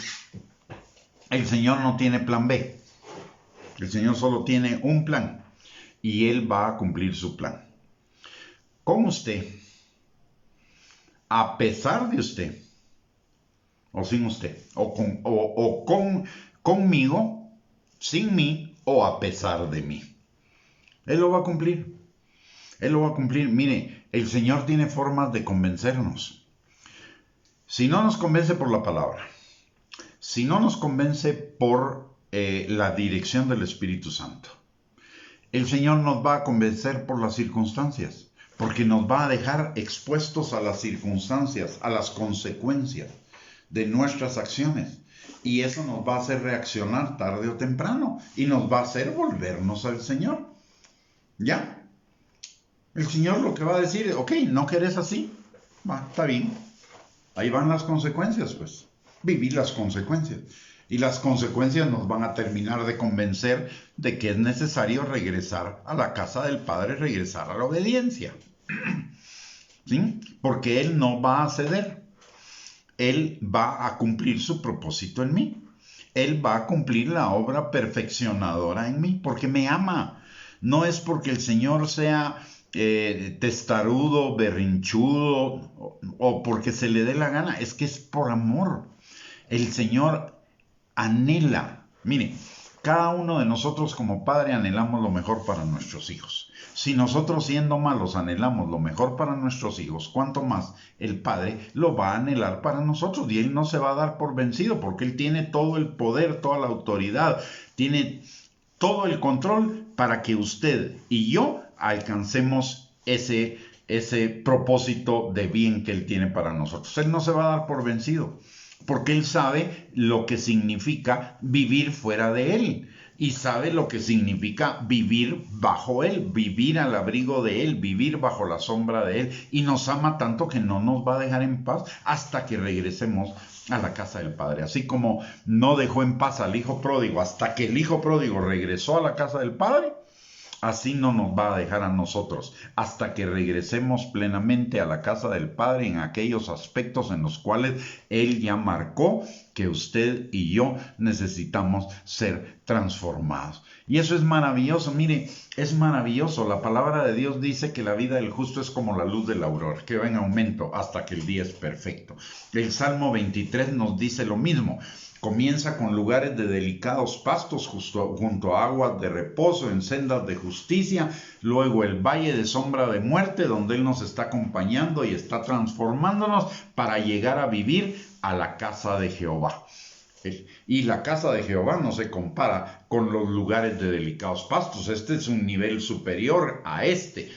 el Señor no tiene plan B. El Señor solo tiene un plan. Y Él va a cumplir su plan. Con usted. A pesar de usted. O sin usted, conmigo, sin mí, o a pesar de mí. Él lo va a cumplir. Él lo va a cumplir. Mire, el Señor tiene formas de convencernos. Si no nos convence por la palabra, si no nos convence por la dirección del Espíritu Santo, el Señor nos va a convencer por las circunstancias, porque nos va a dejar expuestos a las circunstancias, a las consecuencias de nuestras acciones, y eso nos va a hacer reaccionar tarde o temprano y nos va a hacer volvernos al Señor. ¿Ya? El Señor lo que va a decir, ok, ¿no querés así? Va, está bien. Ahí van las consecuencias, pues. Vivir las consecuencias. Y las consecuencias nos van a terminar de convencer de que es necesario regresar a la casa del Padre, regresar a la obediencia. ¿Sí? Porque Él no va a ceder. Él va a cumplir su propósito en mí. Él va a cumplir la obra perfeccionadora en mí, porque me ama. No es porque el Señor sea testarudo, berrinchudo, o porque se le dé la gana. Es que es por amor. El Señor anhela. Mire, cada uno de nosotros como padre anhelamos lo mejor para nuestros hijos. Si nosotros, siendo malos, anhelamos lo mejor para nuestros hijos, cuánto más el Padre lo va a anhelar para nosotros. Y Él no se va a dar por vencido, porque Él tiene todo el poder, toda la autoridad, tiene todo el control para que usted y yo alcancemos ese propósito de bien que Él tiene para nosotros. Él no se va a dar por vencido, porque Él sabe lo que significa vivir fuera de Él. Y sabe lo que significa vivir bajo Él, vivir al abrigo de Él, vivir bajo la sombra de Él. Y nos ama tanto que no nos va a dejar en paz hasta que regresemos a la casa del Padre. Así como no dejó en paz al hijo pródigo hasta que el hijo pródigo regresó a la casa del Padre, así no nos va a dejar a nosotros hasta que regresemos plenamente a la casa del Padre en aquellos aspectos en los cuales Él ya marcó que usted y yo necesitamos ser transformados. Y eso es maravilloso. Mire, es maravilloso. La palabra de Dios dice que la vida del justo es como la luz de la aurora, que va en aumento hasta que el día es perfecto. El Salmo 23 nos dice lo mismo. Comienza con lugares de delicados pastos junto a aguas de reposo, en sendas de justicia. Luego el valle de sombra de muerte, donde Él nos está acompañando y está transformándonos para llegar a vivir a la casa de Jehová. Y la casa de Jehová no se compara con los lugares de delicados pastos. Este es un nivel superior a este,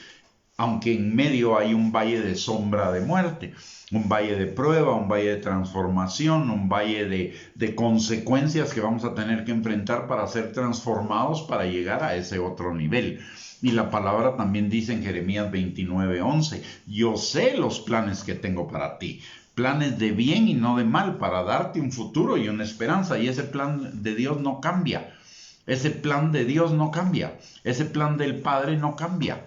aunque en medio hay un valle de sombra de muerte, un valle de prueba, un valle de transformación, un valle de consecuencias que vamos a tener que enfrentar para ser transformados, para llegar a ese otro nivel. Y la palabra también dice en Jeremías 29:11, yo sé los planes que tengo para ti, planes de bien y no de mal, para darte un futuro y una esperanza. Y ese plan de Dios no cambia. Ese plan de Dios no cambia. Ese plan del Padre no cambia.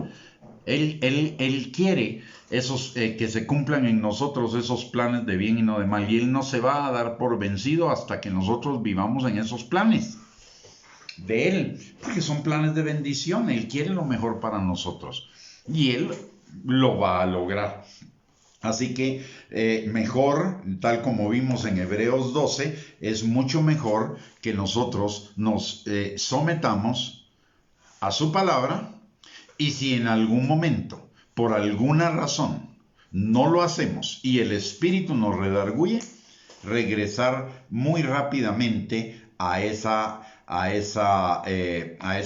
Él quiere que se cumplan en nosotros esos planes de bien y no de mal. Y Él no se va a dar por vencido hasta que nosotros vivamos en esos planes. de Él, porque son planes de bendición. Él quiere lo mejor para nosotros y Él lo va a lograr. Así que mejor, tal como vimos en Hebreos 12, es mucho mejor que nosotros nos sometamos a su palabra, y si en algún momento, por alguna razón, no lo hacemos y el Espíritu nos redarguye, regresar muy rápidamente a esa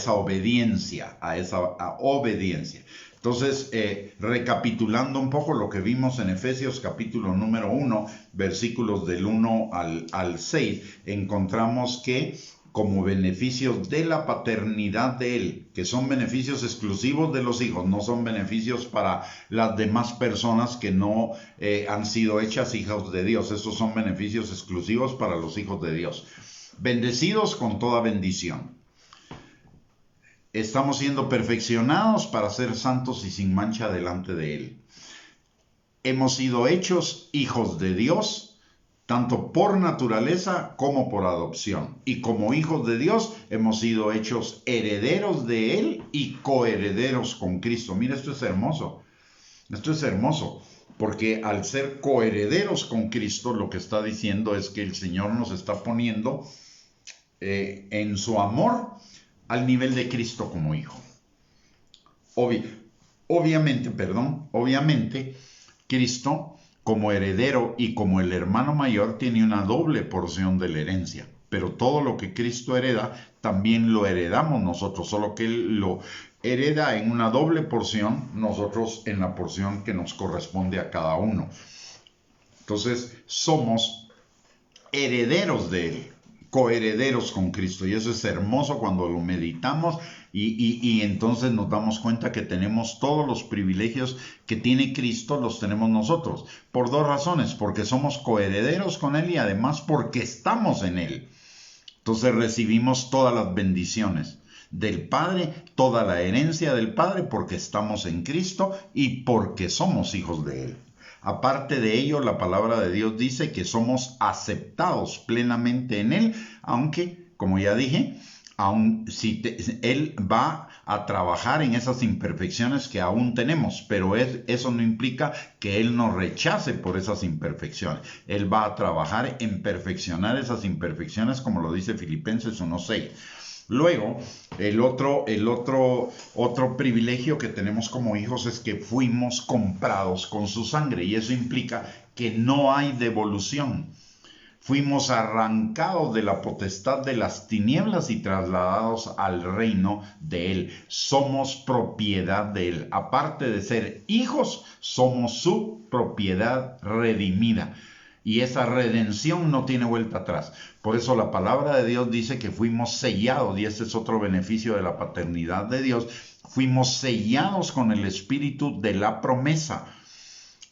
obediencia, a esa obediencia. Entonces, recapitulando un poco lo que vimos en Efesios capítulo número 1, versículos del 1 al 6, encontramos que como beneficios de la paternidad de Él, que son beneficios exclusivos de los hijos, no son beneficios para las demás personas que no han sido hechas hijos de Dios. Esos son beneficios exclusivos para los hijos de Dios. Bendecidos con toda bendición. Estamos siendo perfeccionados para ser santos y sin mancha delante de Él. Hemos sido hechos hijos de Dios, tanto por naturaleza como por adopción. Y como hijos de Dios hemos sido hechos herederos de Él y coherederos con Cristo. Mira, esto es hermoso. Esto es hermoso, porque al ser coherederos con Cristo, lo que está diciendo es que el Señor nos está poniendo en su amor al nivel de Cristo como hijo. Obviamente, Cristo como heredero y como el hermano mayor tiene una doble porción de la herencia, pero todo lo que Cristo hereda también lo heredamos nosotros, solo que Él lo hereda en una doble porción, nosotros en la porción que nos corresponde a cada uno. Entonces somos herederos de Él, coherederos con Cristo, y eso es hermoso cuando lo meditamos y entonces nos damos cuenta que tenemos todos los privilegios que tiene Cristo, los tenemos nosotros, por dos razones: porque somos coherederos con Él y además porque estamos en Él. Entonces recibimos todas las bendiciones del Padre, toda la herencia del Padre, porque estamos en Cristo y porque somos hijos de Él. Aparte de ello, la palabra de Dios dice que somos aceptados plenamente en Él, aunque, como ya dije, Él va a trabajar en esas imperfecciones que aún tenemos, pero eso no implica que Él nos rechace por esas imperfecciones. Él va a trabajar en perfeccionar esas imperfecciones, como lo dice Filipenses 1:6. Luego, el otro privilegio que tenemos como hijos es que fuimos comprados con su sangre, y eso implica que no hay devolución. Fuimos arrancados de la potestad de las tinieblas y trasladados al reino de Él. Somos propiedad de Él. Aparte de ser hijos, somos su propiedad redimida. Y esa redención no tiene vuelta atrás. Por eso la palabra de Dios dice que fuimos sellados, y ese es otro beneficio de la paternidad de Dios. Fuimos sellados con el espíritu de la promesa,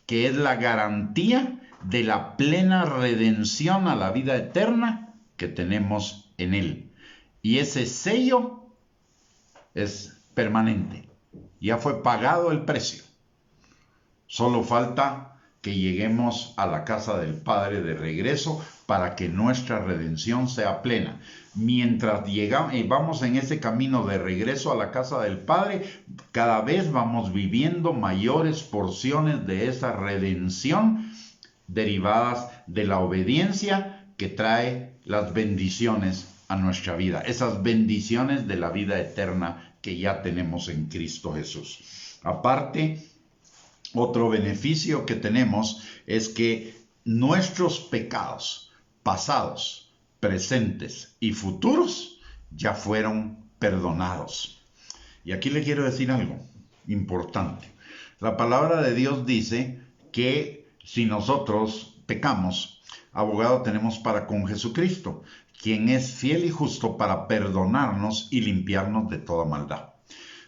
que es la garantía de la plena redención a la vida eterna que tenemos en Él. Y ese sello es permanente. Ya fue pagado el precio. Solo falta que lleguemos a la casa del Padre de regreso para que nuestra redención sea plena. Mientras vamos en ese camino de regreso a la casa del Padre, cada vez vamos viviendo mayores porciones de esa redención derivadas de la obediencia que trae las bendiciones a nuestra vida. Esas bendiciones de la vida eterna que ya tenemos en Cristo Jesús. Aparte, otro beneficio que tenemos es que nuestros pecados pasados, presentes y futuros ya fueron perdonados. Y aquí le quiero decir algo importante. La palabra de Dios dice que si nosotros pecamos, abogado tenemos para con Jesucristo, quien es fiel y justo para perdonarnos y limpiarnos de toda maldad.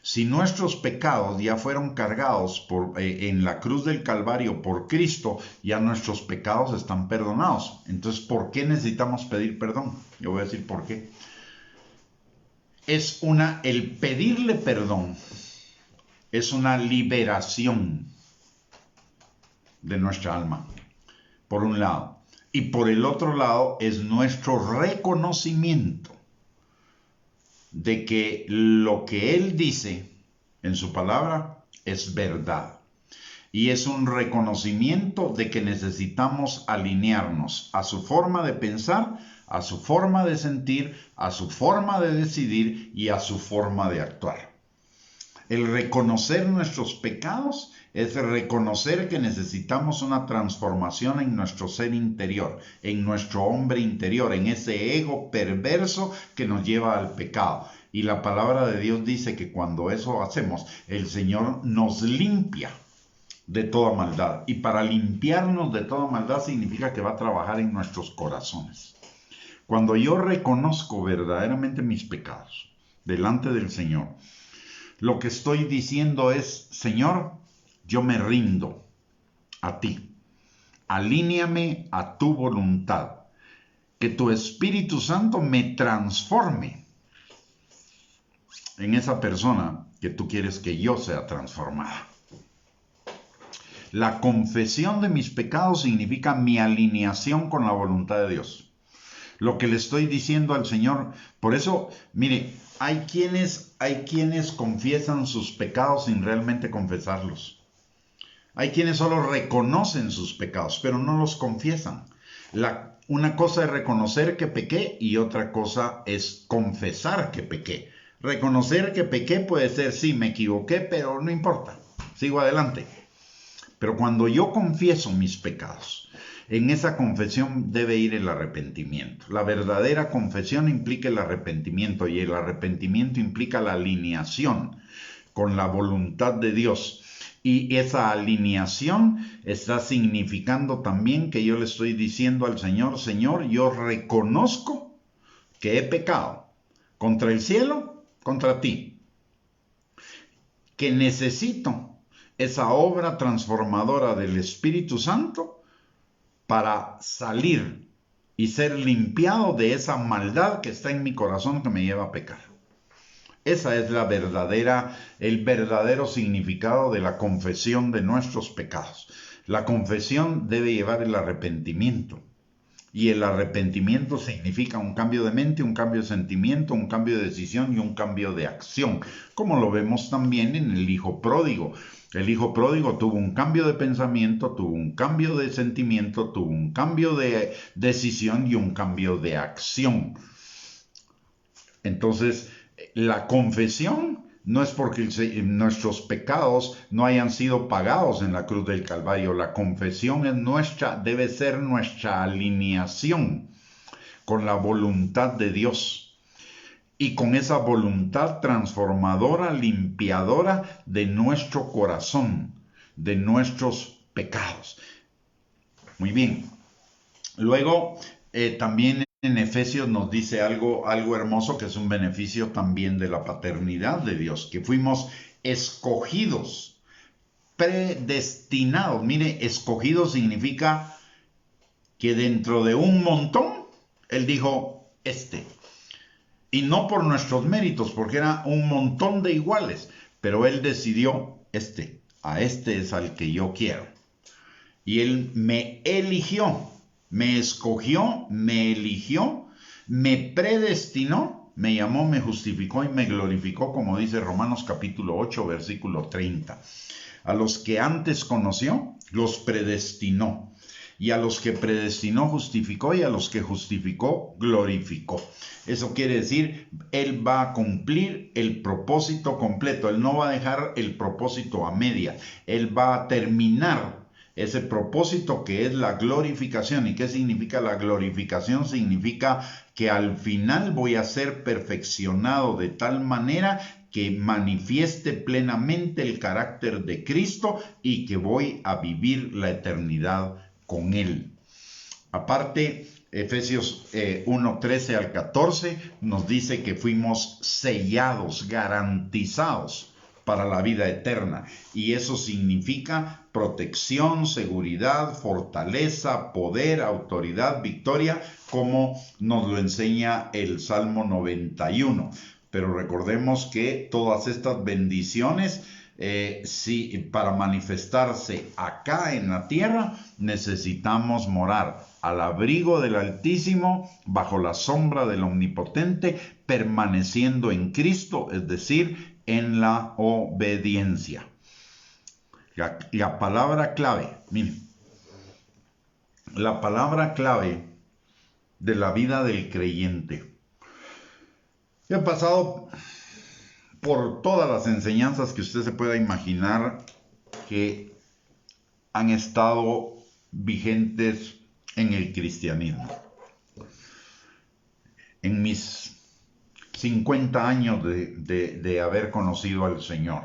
Si nuestros pecados ya fueron cargados en la cruz del Calvario por Cristo, ya nuestros pecados están perdonados. Entonces, ¿por qué necesitamos pedir perdón? Yo voy a decir por qué. El pedirle perdón es una liberación de nuestra alma, por un lado. Y por el otro lado es nuestro reconocimiento de que lo que Él dice en su palabra es verdad. Y es un reconocimiento de que necesitamos alinearnos a su forma de pensar, a su forma de sentir, a su forma de decidir y a su forma de actuar. El reconocer nuestros pecados es reconocer que necesitamos una transformación en nuestro ser interior, en nuestro hombre interior, en ese ego perverso que nos lleva al pecado. Y la palabra de Dios dice que cuando eso hacemos, el Señor nos limpia de toda maldad. Y para limpiarnos de toda maldad significa que va a trabajar en nuestros corazones. Cuando yo reconozco verdaderamente mis pecados delante del Señor, lo que estoy diciendo es: Señor, yo me rindo a ti. Alíneame a tu voluntad. Que tu Espíritu Santo me transforme en esa persona que tú quieres que yo sea transformada. La confesión de mis pecados significa mi alineación con la voluntad de Dios. Lo que le estoy diciendo al Señor, por eso, mire, hay quienes confiesan sus pecados sin realmente confesarlos. Hay quienes solo reconocen sus pecados, pero no los confiesan. Una cosa es reconocer que pequé y otra cosa es confesar que pequé. Reconocer que pequé puede ser: sí, me equivoqué, pero no importa, sigo adelante. Pero cuando yo confieso mis pecados, en esa confesión debe ir el arrepentimiento. La verdadera confesión implica el arrepentimiento, y el arrepentimiento implica la alineación con la voluntad de Dios. Y esa alineación está significando también que yo le estoy diciendo al Señor: Señor, yo reconozco que he pecado contra el cielo, contra ti, que necesito esa obra transformadora del Espíritu Santo para salir y ser limpiado de esa maldad que está en mi corazón que me lleva a pecar. Esa es el verdadero significado de la confesión de nuestros pecados. La confesión debe llevar el arrepentimiento. Y el arrepentimiento significa un cambio de mente, un cambio de sentimiento, un cambio de decisión y un cambio de acción, como lo vemos también en el hijo pródigo. El hijo pródigo tuvo un cambio de pensamiento, tuvo un cambio de sentimiento, tuvo un cambio de decisión y un cambio de acción. Entonces, la confesión no es porque nuestros pecados no hayan sido pagados en la cruz del Calvario. La confesión debe ser nuestra alineación con la voluntad de Dios y con esa voluntad transformadora, limpiadora de nuestro corazón, de nuestros pecados. Muy bien. Luego, también en Efesios nos dice algo hermoso, que es un beneficio también de la paternidad de Dios, que fuimos escogidos, predestinados. Mire, escogido significa que dentro de un montón, Él dijo: y no por nuestros méritos, porque era un montón de iguales, pero Él decidió: a este es al que yo quiero. Y Él me eligió. Me escogió, me eligió, me predestinó, me llamó, me justificó y me glorificó, como dice Romanos capítulo 8, versículo 30. A los que antes conoció, los predestinó. Y a los que predestinó, justificó, y a los que justificó, glorificó. Eso quiere decir, Él va a cumplir el propósito completo. Él no va a dejar el propósito a media. Él va a terminar ese propósito, que es la glorificación. ¿Y qué significa la glorificación? Significa que al final voy a ser perfeccionado de tal manera que manifieste plenamente el carácter de Cristo y que voy a vivir la eternidad con Él. Aparte, Efesios 1, 13 al 14 nos dice que fuimos sellados, garantizados para la vida eterna. Y eso significa protección, seguridad, fortaleza, poder, autoridad, victoria, como nos lo enseña el Salmo 91. Pero recordemos que todas estas bendiciones, para manifestarse acá en la tierra, necesitamos morar al abrigo del Altísimo, bajo la sombra del Omnipotente, permaneciendo en Cristo, es decir, en la obediencia. La palabra clave, miren, la palabra clave de la vida del creyente. He pasado por todas las enseñanzas que usted se pueda imaginar que han estado vigentes en el cristianismo. En mis 50 años de haber conocido al Señor,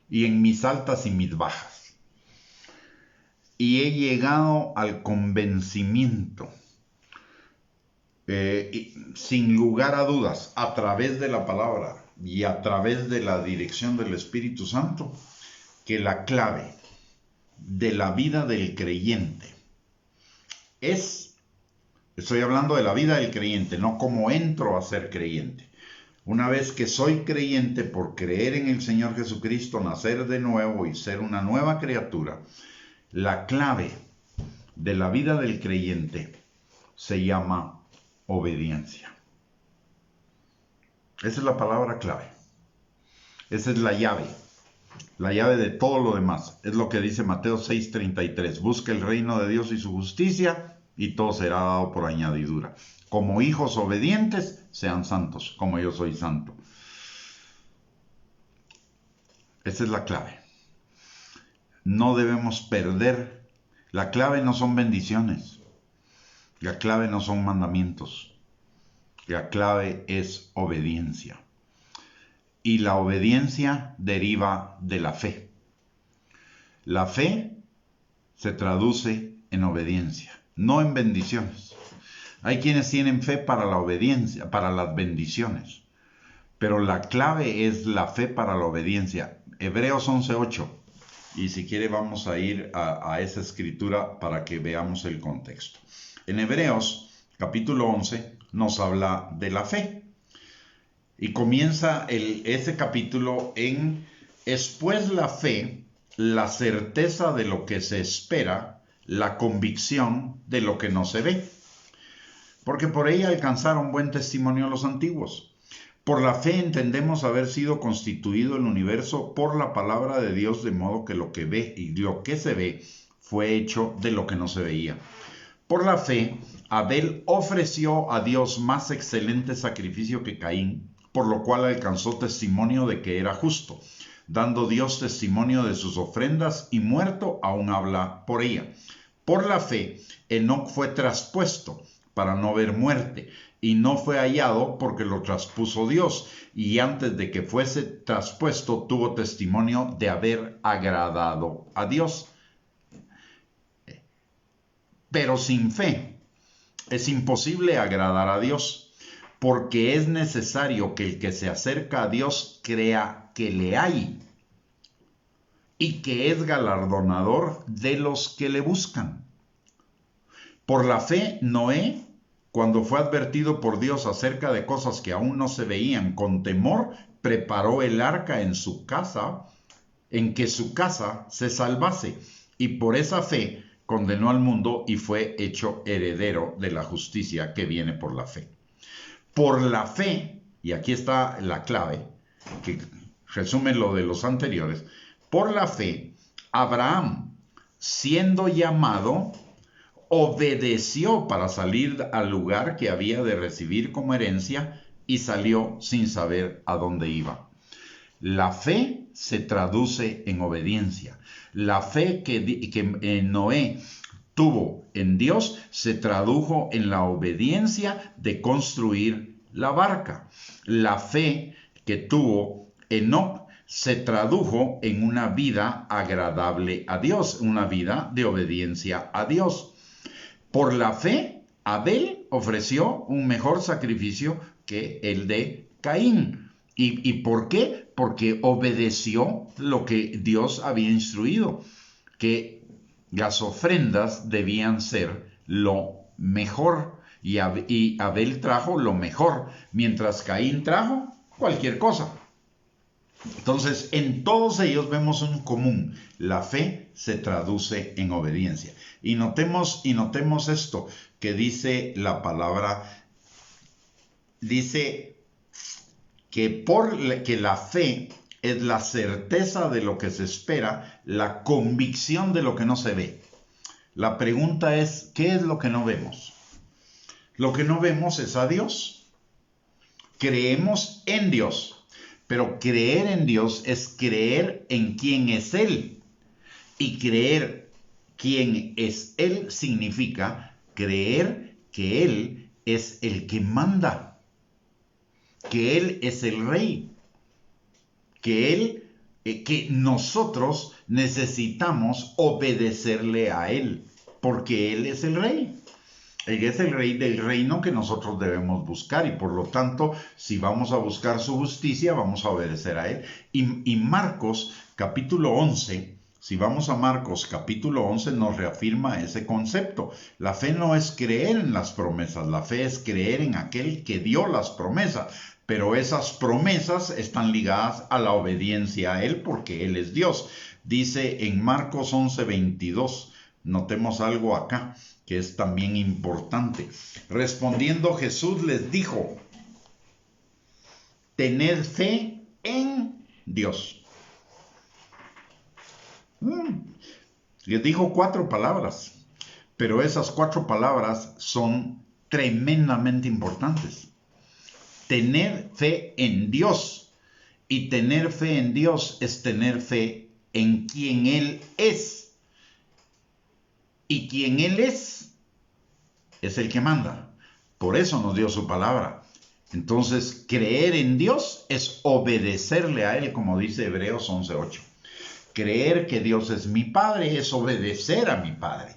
y en mis altas y mis bajas. Y he llegado al convencimiento, sin lugar a dudas, a través de la palabra y a través de la dirección del Espíritu Santo, que la clave de la vida del creyente estoy hablando de la vida del creyente, no cómo entro a ser creyente. Una vez que soy creyente por creer en el Señor Jesucristo, nacer de nuevo y ser una nueva criatura, la clave de la vida del creyente se llama obediencia. Esa es la palabra clave. Esa es la llave de todo lo demás. Es lo que dice Mateo 6:33. Busca el reino de Dios y su justicia y todo será dado por añadidura. Como hijos obedientes, sean santos, como yo soy santo. Esa es la clave. No debemos perder. La clave no son bendiciones. La clave no son mandamientos. La clave es obediencia. Y la obediencia deriva de la fe. La fe se traduce en obediencia, no en bendiciones. Hay quienes tienen fe para la obediencia, para las bendiciones, pero la clave es la fe para la obediencia. Hebreos 11:8. Y si quiere vamos a ir a esa escritura para que veamos el contexto. En Hebreos capítulo 11 nos habla de la fe. Y comienza ese capítulo en: es pues la fe, la certeza de lo que se espera, la convicción de lo que no se ve. Porque por ella alcanzaron buen testimonio los antiguos. Por la fe entendemos haber sido constituido el universo por la palabra de Dios, de modo que lo que ve y lo que se ve fue hecho de lo que no se veía. Por la fe, Abel ofreció a Dios más excelente sacrificio que Caín, por lo cual alcanzó testimonio de que era justo, dando Dios testimonio de sus ofrendas, y muerto aún habla por ella. Por la fe, Enoc fue traspuesto para no ver muerte, y no fue hallado porque lo traspuso Dios, y antes de que fuese traspuesto tuvo testimonio de haber agradado a Dios. Pero sin fe es imposible agradar a Dios, porque es necesario que el que se acerca a Dios crea que le hay y que es galardonador de los que le buscan. Por la fe, Noé, cuando fue advertido por Dios acerca de cosas que aún no se veían, con temor preparó el arca en su casa, en que su casa se salvase, y por esa fe condenó al mundo y fue hecho heredero de la justicia que viene por la fe. Por la fe, y aquí está la clave, que resume lo de los anteriores, por la fe, Abraham, siendo llamado, obedeció para salir al lugar que había de recibir como herencia y salió sin saber a dónde iba. La fe se traduce en obediencia. La fe que Noé tuvo en Dios se tradujo en la obediencia de construir la barca. La fe que tuvo Enoc se tradujo en una vida agradable a Dios, una vida de obediencia a Dios. Por la fe, Abel ofreció un mejor sacrificio que el de Caín. ¿Y por qué? Porque obedeció lo que Dios había instruido, que las ofrendas debían ser lo mejor. Y Abel trajo lo mejor, mientras Caín trajo cualquier cosa. Entonces, en todos ellos vemos un común. La fe se traduce en obediencia. Y notemos esto que dice la palabra. Dice que que la fe es la certeza de lo que se espera, la convicción de lo que no se ve. La pregunta es, ¿qué es lo que no vemos? Lo que no vemos es a Dios. Creemos en Dios, pero creer en Dios es creer en quién es Él. Y creer quién es Él significa creer que Él es el que manda, que Él es el rey, que nosotros necesitamos obedecerle a Él, porque Él es el rey. Él es el rey del reino que nosotros debemos buscar y por lo tanto, si vamos a buscar su justicia, vamos a obedecer a Él. Y Marcos capítulo 11, si vamos a Marcos capítulo 11, nos reafirma ese concepto. La fe no es creer en las promesas, la fe es creer en aquel que dio las promesas. Pero esas promesas están ligadas a la obediencia a Él porque Él es Dios. Dice en Marcos 11:22, notemos algo acá que es también importante. Respondiendo Jesús les dijo, tened fe en Dios. Les dijo 4 palabras, pero esas 4 palabras son tremendamente importantes. Tener fe en Dios. Y tener fe en Dios es tener fe en quien Él es. Y quien Él es el que manda. Por eso nos dio su palabra. Entonces, creer en Dios es obedecerle a Él, como dice Hebreos 11:8. Creer que Dios es mi Padre es obedecer a mi Padre.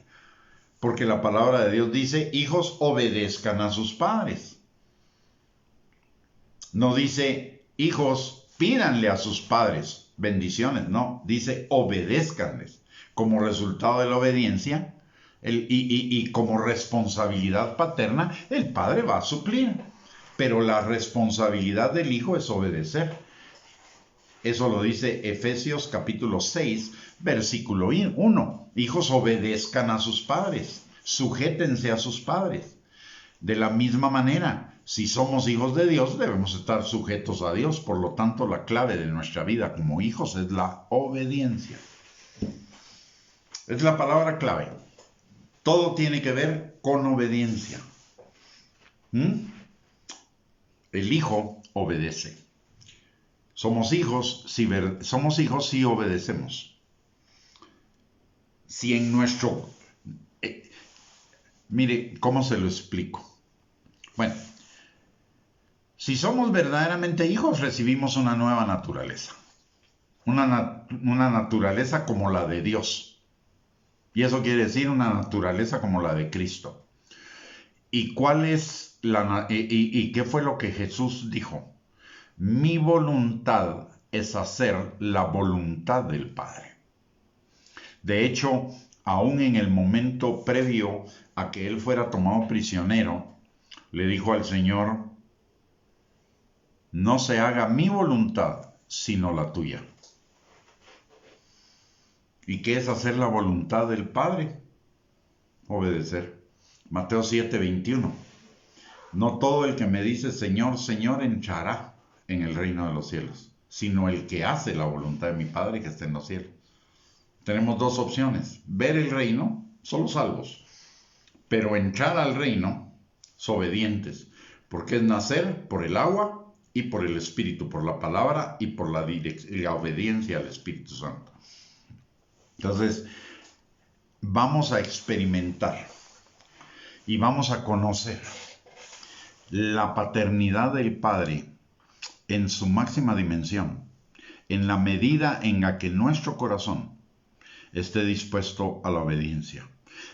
Porque la palabra de Dios dice, hijos, obedezcan a sus padres. No dice, hijos, pídanle a sus padres bendiciones. No, dice, obedézcanles. Como resultado de la obediencia y como responsabilidad paterna, el padre va a suplir. Pero la responsabilidad del hijo es obedecer. Eso lo dice Efesios capítulo 6, versículo 1. Hijos, obedezcan a sus padres, sujétense a sus padres. De la misma manera, si somos hijos de Dios, debemos estar sujetos a Dios. Por lo tanto, la clave de nuestra vida como hijos es la obediencia. Es la palabra clave. Todo tiene que ver con obediencia. El hijo obedece. Somos hijos si obedecemos. Si en nuestro... mire, ¿cómo se lo explico? Bueno, si somos verdaderamente hijos, recibimos una nueva naturaleza. Una naturaleza como la de Dios. Y eso quiere decir una naturaleza como la de Cristo. ¿Y qué fue lo que Jesús dijo? Mi voluntad es hacer la voluntad del Padre. De hecho, aún en el momento previo a que él fuera tomado prisionero, le dijo al Señor, no se haga mi voluntad, sino la tuya. ¿Y qué es hacer la voluntad del Padre? Obedecer. Mateo 7:21. No todo el que me dice Señor, Señor entrará en el reino de los cielos, sino el que hace la voluntad de mi Padre que está en los cielos. Tenemos 2 opciones. Ver el reino, son los salvos. Pero entrar al reino, son obedientes. Porque es nacer por el agua y por el Espíritu, por la palabra y por la obediencia al Espíritu Santo. Entonces, vamos a experimentar y vamos a conocer la paternidad del Padre en su máxima dimensión, en la medida en la que nuestro corazón esté dispuesto a la obediencia.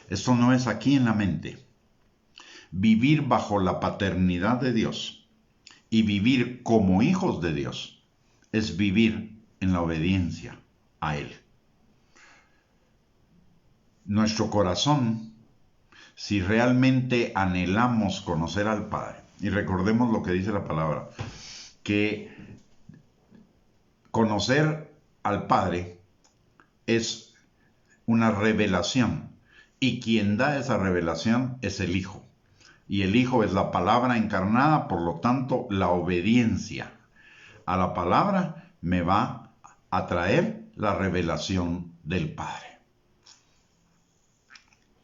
Esto no es aquí en la mente. Vivir bajo la paternidad de Dios y vivir como hijos de Dios es vivir en la obediencia a Él. Nuestro corazón, si realmente anhelamos conocer al Padre, y recordemos lo que dice la palabra, que conocer al Padre es una revelación, y quien da esa revelación es el Hijo. Y el Hijo es la palabra encarnada, por lo tanto, la obediencia a la palabra me va a traer la revelación del Padre.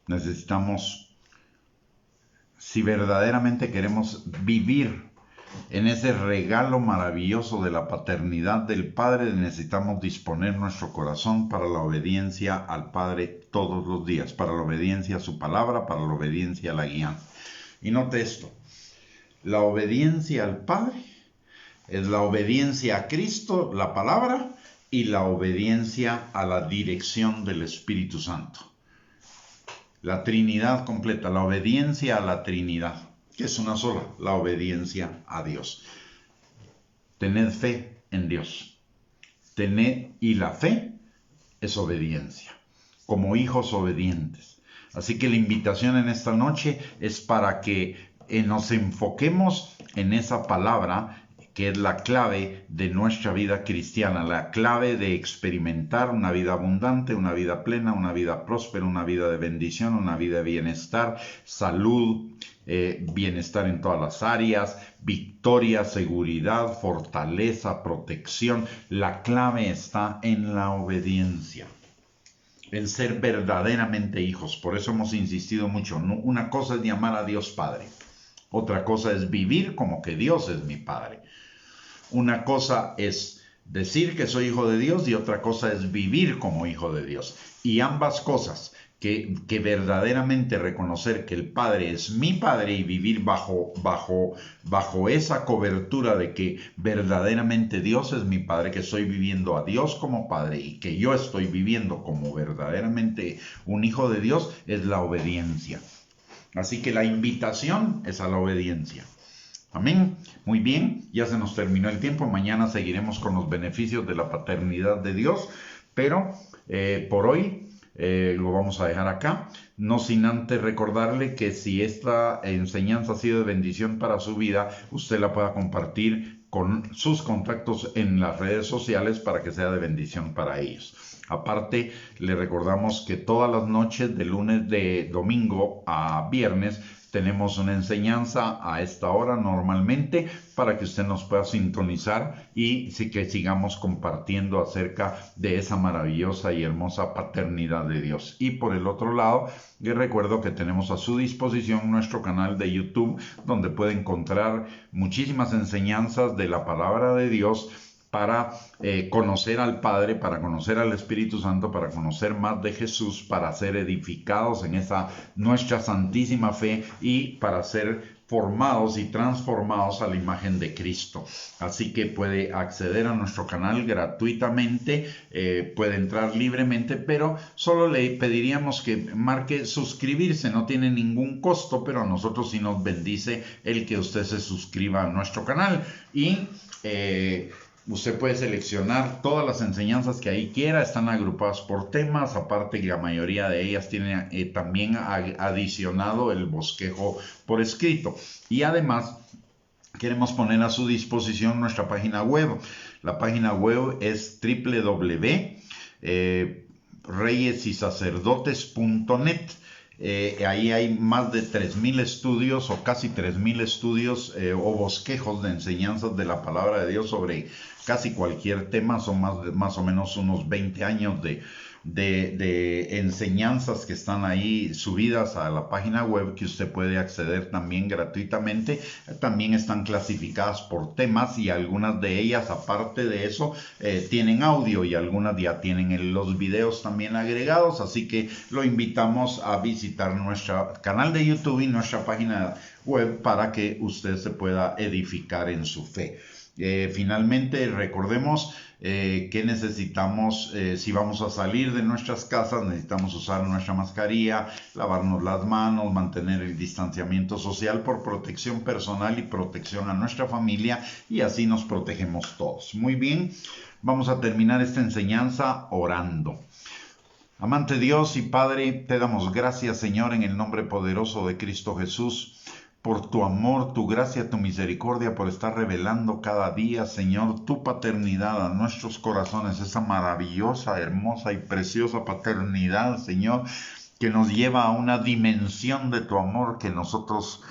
Necesitamos, si verdaderamente queremos vivir en ese regalo maravilloso de la paternidad del Padre, necesitamos disponer nuestro corazón para la obediencia al Padre todos los días, para la obediencia a su palabra, para la obediencia a la guianza. Y note esto, la obediencia al Padre es la obediencia a Cristo, la palabra, y la obediencia a la dirección del Espíritu Santo. La Trinidad completa, la obediencia a la Trinidad, que es una sola, la obediencia a Dios. Tened fe en Dios. Y la fe es obediencia, como hijos obedientes. Así que la invitación en esta noche es para que nos enfoquemos en esa palabra, que es la clave de nuestra vida cristiana, la clave de experimentar una vida abundante, una vida plena, una vida próspera, una vida de bendición, una vida de bienestar, salud, bienestar en todas las áreas, victoria, seguridad, fortaleza, protección. La clave está en la obediencia, en ser verdaderamente hijos. Por eso hemos insistido mucho. Una cosa es llamar a Dios Padre. Otra cosa es vivir como que Dios es mi Padre. Una cosa es decir que soy hijo de Dios y otra cosa es vivir como hijo de Dios. Y ambas cosas, que verdaderamente reconocer que el Padre es mi Padre y vivir bajo esa cobertura de que verdaderamente Dios es mi Padre, que estoy viviendo a Dios como Padre y que yo estoy viviendo como verdaderamente un hijo de Dios, es la obediencia. Así que la invitación es a la obediencia. Amén. Muy bien, ya se nos terminó el tiempo. Mañana seguiremos con los beneficios de la paternidad de Dios, pero por hoy lo vamos a dejar acá. No sin antes recordarle que si esta enseñanza ha sido de bendición para su vida, usted la pueda compartir con sus contactos en las redes sociales para que sea de bendición para ellos. Aparte, le recordamos que todas las noches, de domingo a viernes, tenemos una enseñanza a esta hora normalmente para que usted nos pueda sintonizar y que sigamos compartiendo acerca de esa maravillosa y hermosa paternidad de Dios. Y por el otro lado, les recuerdo que tenemos a su disposición nuestro canal de YouTube, donde puede encontrar muchísimas enseñanzas de la palabra de Dios, para conocer al Padre, para conocer al Espíritu Santo, para conocer más de Jesús, para ser edificados en esa nuestra santísima fe y para ser formados y transformados a la imagen de Cristo. Así que puede acceder a nuestro canal gratuitamente, puede entrar libremente, pero solo le pediríamos que marque suscribirse. No tiene ningún costo, pero a nosotros sí nos bendice el que usted se suscriba a nuestro canal. Y usted puede seleccionar todas las enseñanzas que ahí quiera, están agrupadas por temas, aparte que la mayoría de ellas tienen también adicionado el bosquejo por escrito. Y además queremos poner a su disposición nuestra página web. La página web es www.reyesysacerdotes.net. Ahí hay más de 3,000 estudios o casi 3,000 estudios o bosquejos de enseñanzas de la palabra de Dios sobre casi cualquier tema. Son más o menos unos 20 años de enseñanzas que están ahí subidas a la página web, que usted puede acceder también gratuitamente. También están clasificadas por temas y algunas de ellas, aparte de eso, tienen audio y algunas ya tienen los videos también agregados. Así que lo invitamos a visitar nuestro canal de YouTube y nuestra página web para que usted se pueda edificar en su fe. Finalmente, recordemos que necesitamos, si vamos a salir de nuestras casas, necesitamos usar nuestra mascarilla, lavarnos las manos, mantener el distanciamiento social por protección personal y protección a nuestra familia, y así nos protegemos todos. Muy bien, vamos a terminar esta enseñanza orando. Amante Dios y Padre, te damos gracias, Señor, en el nombre poderoso de Cristo Jesús, por tu amor, tu gracia, tu misericordia, por estar revelando cada día, Señor, tu paternidad a nuestros corazones, esa maravillosa, hermosa y preciosa paternidad, Señor, que nos lleva a una dimensión de tu amor que nosotros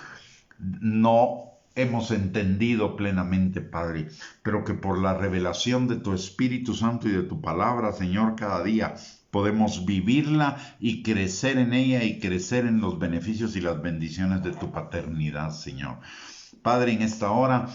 no hemos entendido plenamente, Padre, pero que por la revelación de tu Espíritu Santo y de tu palabra, Señor, cada día podemos vivirla y crecer en ella y crecer en los beneficios y las bendiciones de tu paternidad, Señor. Padre, en esta hora,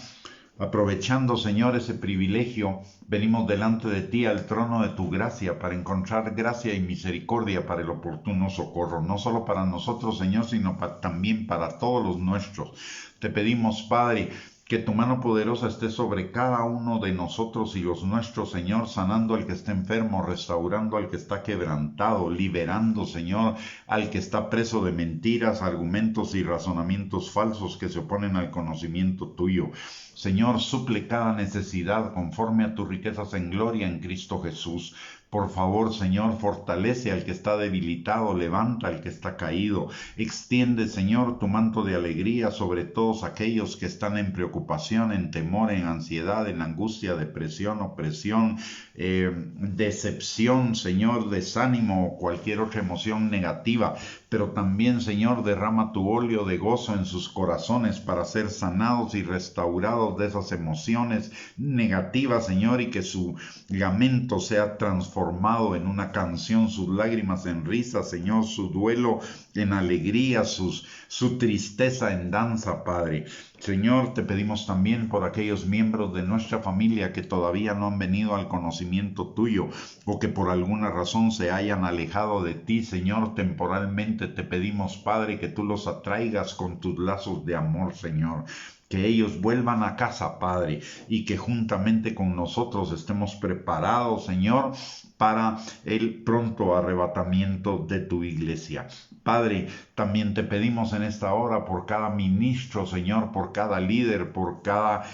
aprovechando, Señor, ese privilegio, venimos delante de ti al trono de tu gracia para encontrar gracia y misericordia para el oportuno socorro, no solo para nosotros, Señor, sino también para todos los nuestros. Te pedimos, Padre, que tu mano poderosa esté sobre cada uno de nosotros y los nuestros, Señor, sanando al que está enfermo, restaurando al que está quebrantado, liberando, Señor, al que está preso de mentiras, argumentos y razonamientos falsos que se oponen al conocimiento tuyo. Señor, suple cada necesidad conforme a tus riquezas en gloria en Cristo Jesús. Por favor, Señor, fortalece al que está debilitado, levanta al que está caído. Extiende, Señor, tu manto de alegría sobre todos aquellos que están en preocupación, en temor, en ansiedad, en angustia, depresión, opresión, decepción, Señor, desánimo o cualquier otra emoción negativa. Pero también, Señor, derrama tu óleo de gozo en sus corazones para ser sanados y restaurados de esas emociones negativas, Señor, y que su lamento sea transformado en una canción, sus lágrimas en risas, Señor, su duelo en alegría, su tristeza en danza, Padre. Señor, te pedimos también por aquellos miembros de nuestra familia que todavía no han venido al conocimiento tuyo o que por alguna razón se hayan alejado de ti, Señor, temporalmente. Te pedimos, Padre, que tú los atraigas con tus lazos de amor, Señor. Que ellos vuelvan a casa, Padre, y que juntamente con nosotros estemos preparados, Señor, para el pronto arrebatamiento de tu iglesia. Padre, también te pedimos en esta hora por cada ministro, Señor, por cada líder, por cada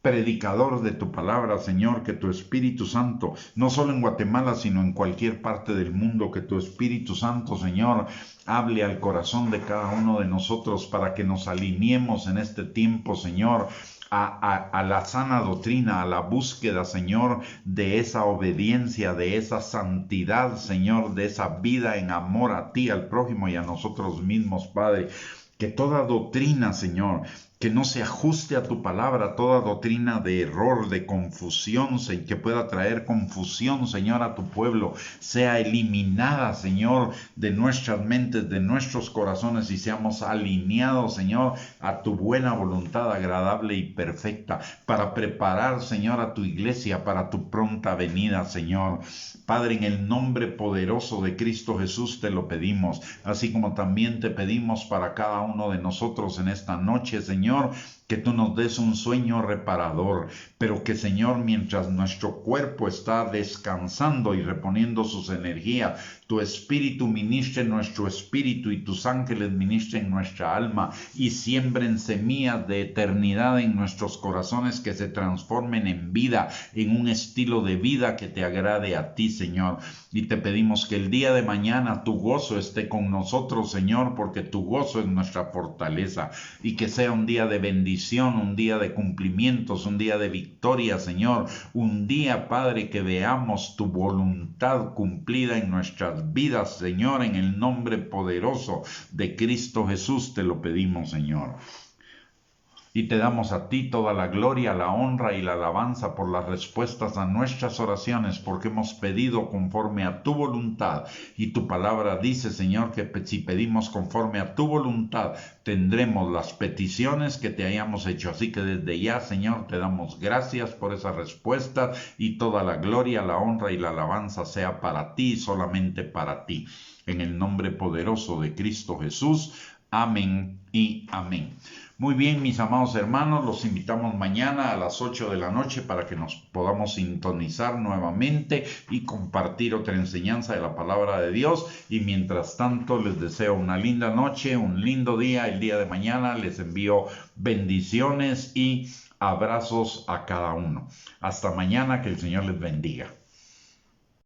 predicador de tu palabra, Señor, que tu Espíritu Santo, no solo en Guatemala, sino en cualquier parte del mundo, que tu Espíritu Santo, Señor, hable al corazón de cada uno de nosotros para que nos alineemos en este tiempo, Señor, a la sana doctrina, a la búsqueda, Señor, de esa obediencia, de esa santidad, Señor, de esa vida en amor a ti, al prójimo y a nosotros mismos, Padre. Que toda doctrina, Señor, que no se ajuste a tu palabra, toda doctrina de error, de confusión, que pueda traer confusión, Señor, a tu pueblo, sea eliminada, Señor, de nuestras mentes, de nuestros corazones y seamos alineados, Señor, a tu buena voluntad agradable y perfecta, para preparar, Señor, a tu iglesia para tu pronta venida, Señor. Padre, en el nombre poderoso de Cristo Jesús te lo pedimos, así como también te pedimos para cada uno de nosotros en esta noche, Señor, que tú nos des un sueño reparador, pero que, Señor, mientras nuestro cuerpo está descansando y reponiendo sus energías, tu espíritu ministre nuestro espíritu y tus ángeles ministren nuestra alma y siembren semillas de eternidad en nuestros corazones que se transformen en vida, en un estilo de vida que te agrade a ti, Señor. Y te pedimos que el día de mañana tu gozo esté con nosotros, Señor, porque tu gozo es nuestra fortaleza, y que sea un día de bendición, un día de cumplimientos, un día de victoria, Señor, un día, Padre, que veamos tu voluntad cumplida en nuestras vidas, Señor, en el nombre poderoso de Cristo Jesús te lo pedimos, Señor. Y te damos a ti toda la gloria, la honra y la alabanza por las respuestas a nuestras oraciones, porque hemos pedido conforme a tu voluntad. Y tu palabra dice, Señor, que si pedimos conforme a tu voluntad, tendremos las peticiones que te hayamos hecho. Así que desde ya, Señor, te damos gracias por esa respuesta y toda la gloria, la honra y la alabanza sea para ti y solamente para ti. En el nombre poderoso de Cristo Jesús. Amén y amén. Muy bien, mis amados hermanos, los invitamos mañana a las 8 de la noche para que nos podamos sintonizar nuevamente y compartir otra enseñanza de la palabra de Dios. Y mientras tanto, les deseo una linda noche, un lindo día. El día de mañana les envío bendiciones y abrazos a cada uno. Hasta mañana, que el Señor les bendiga.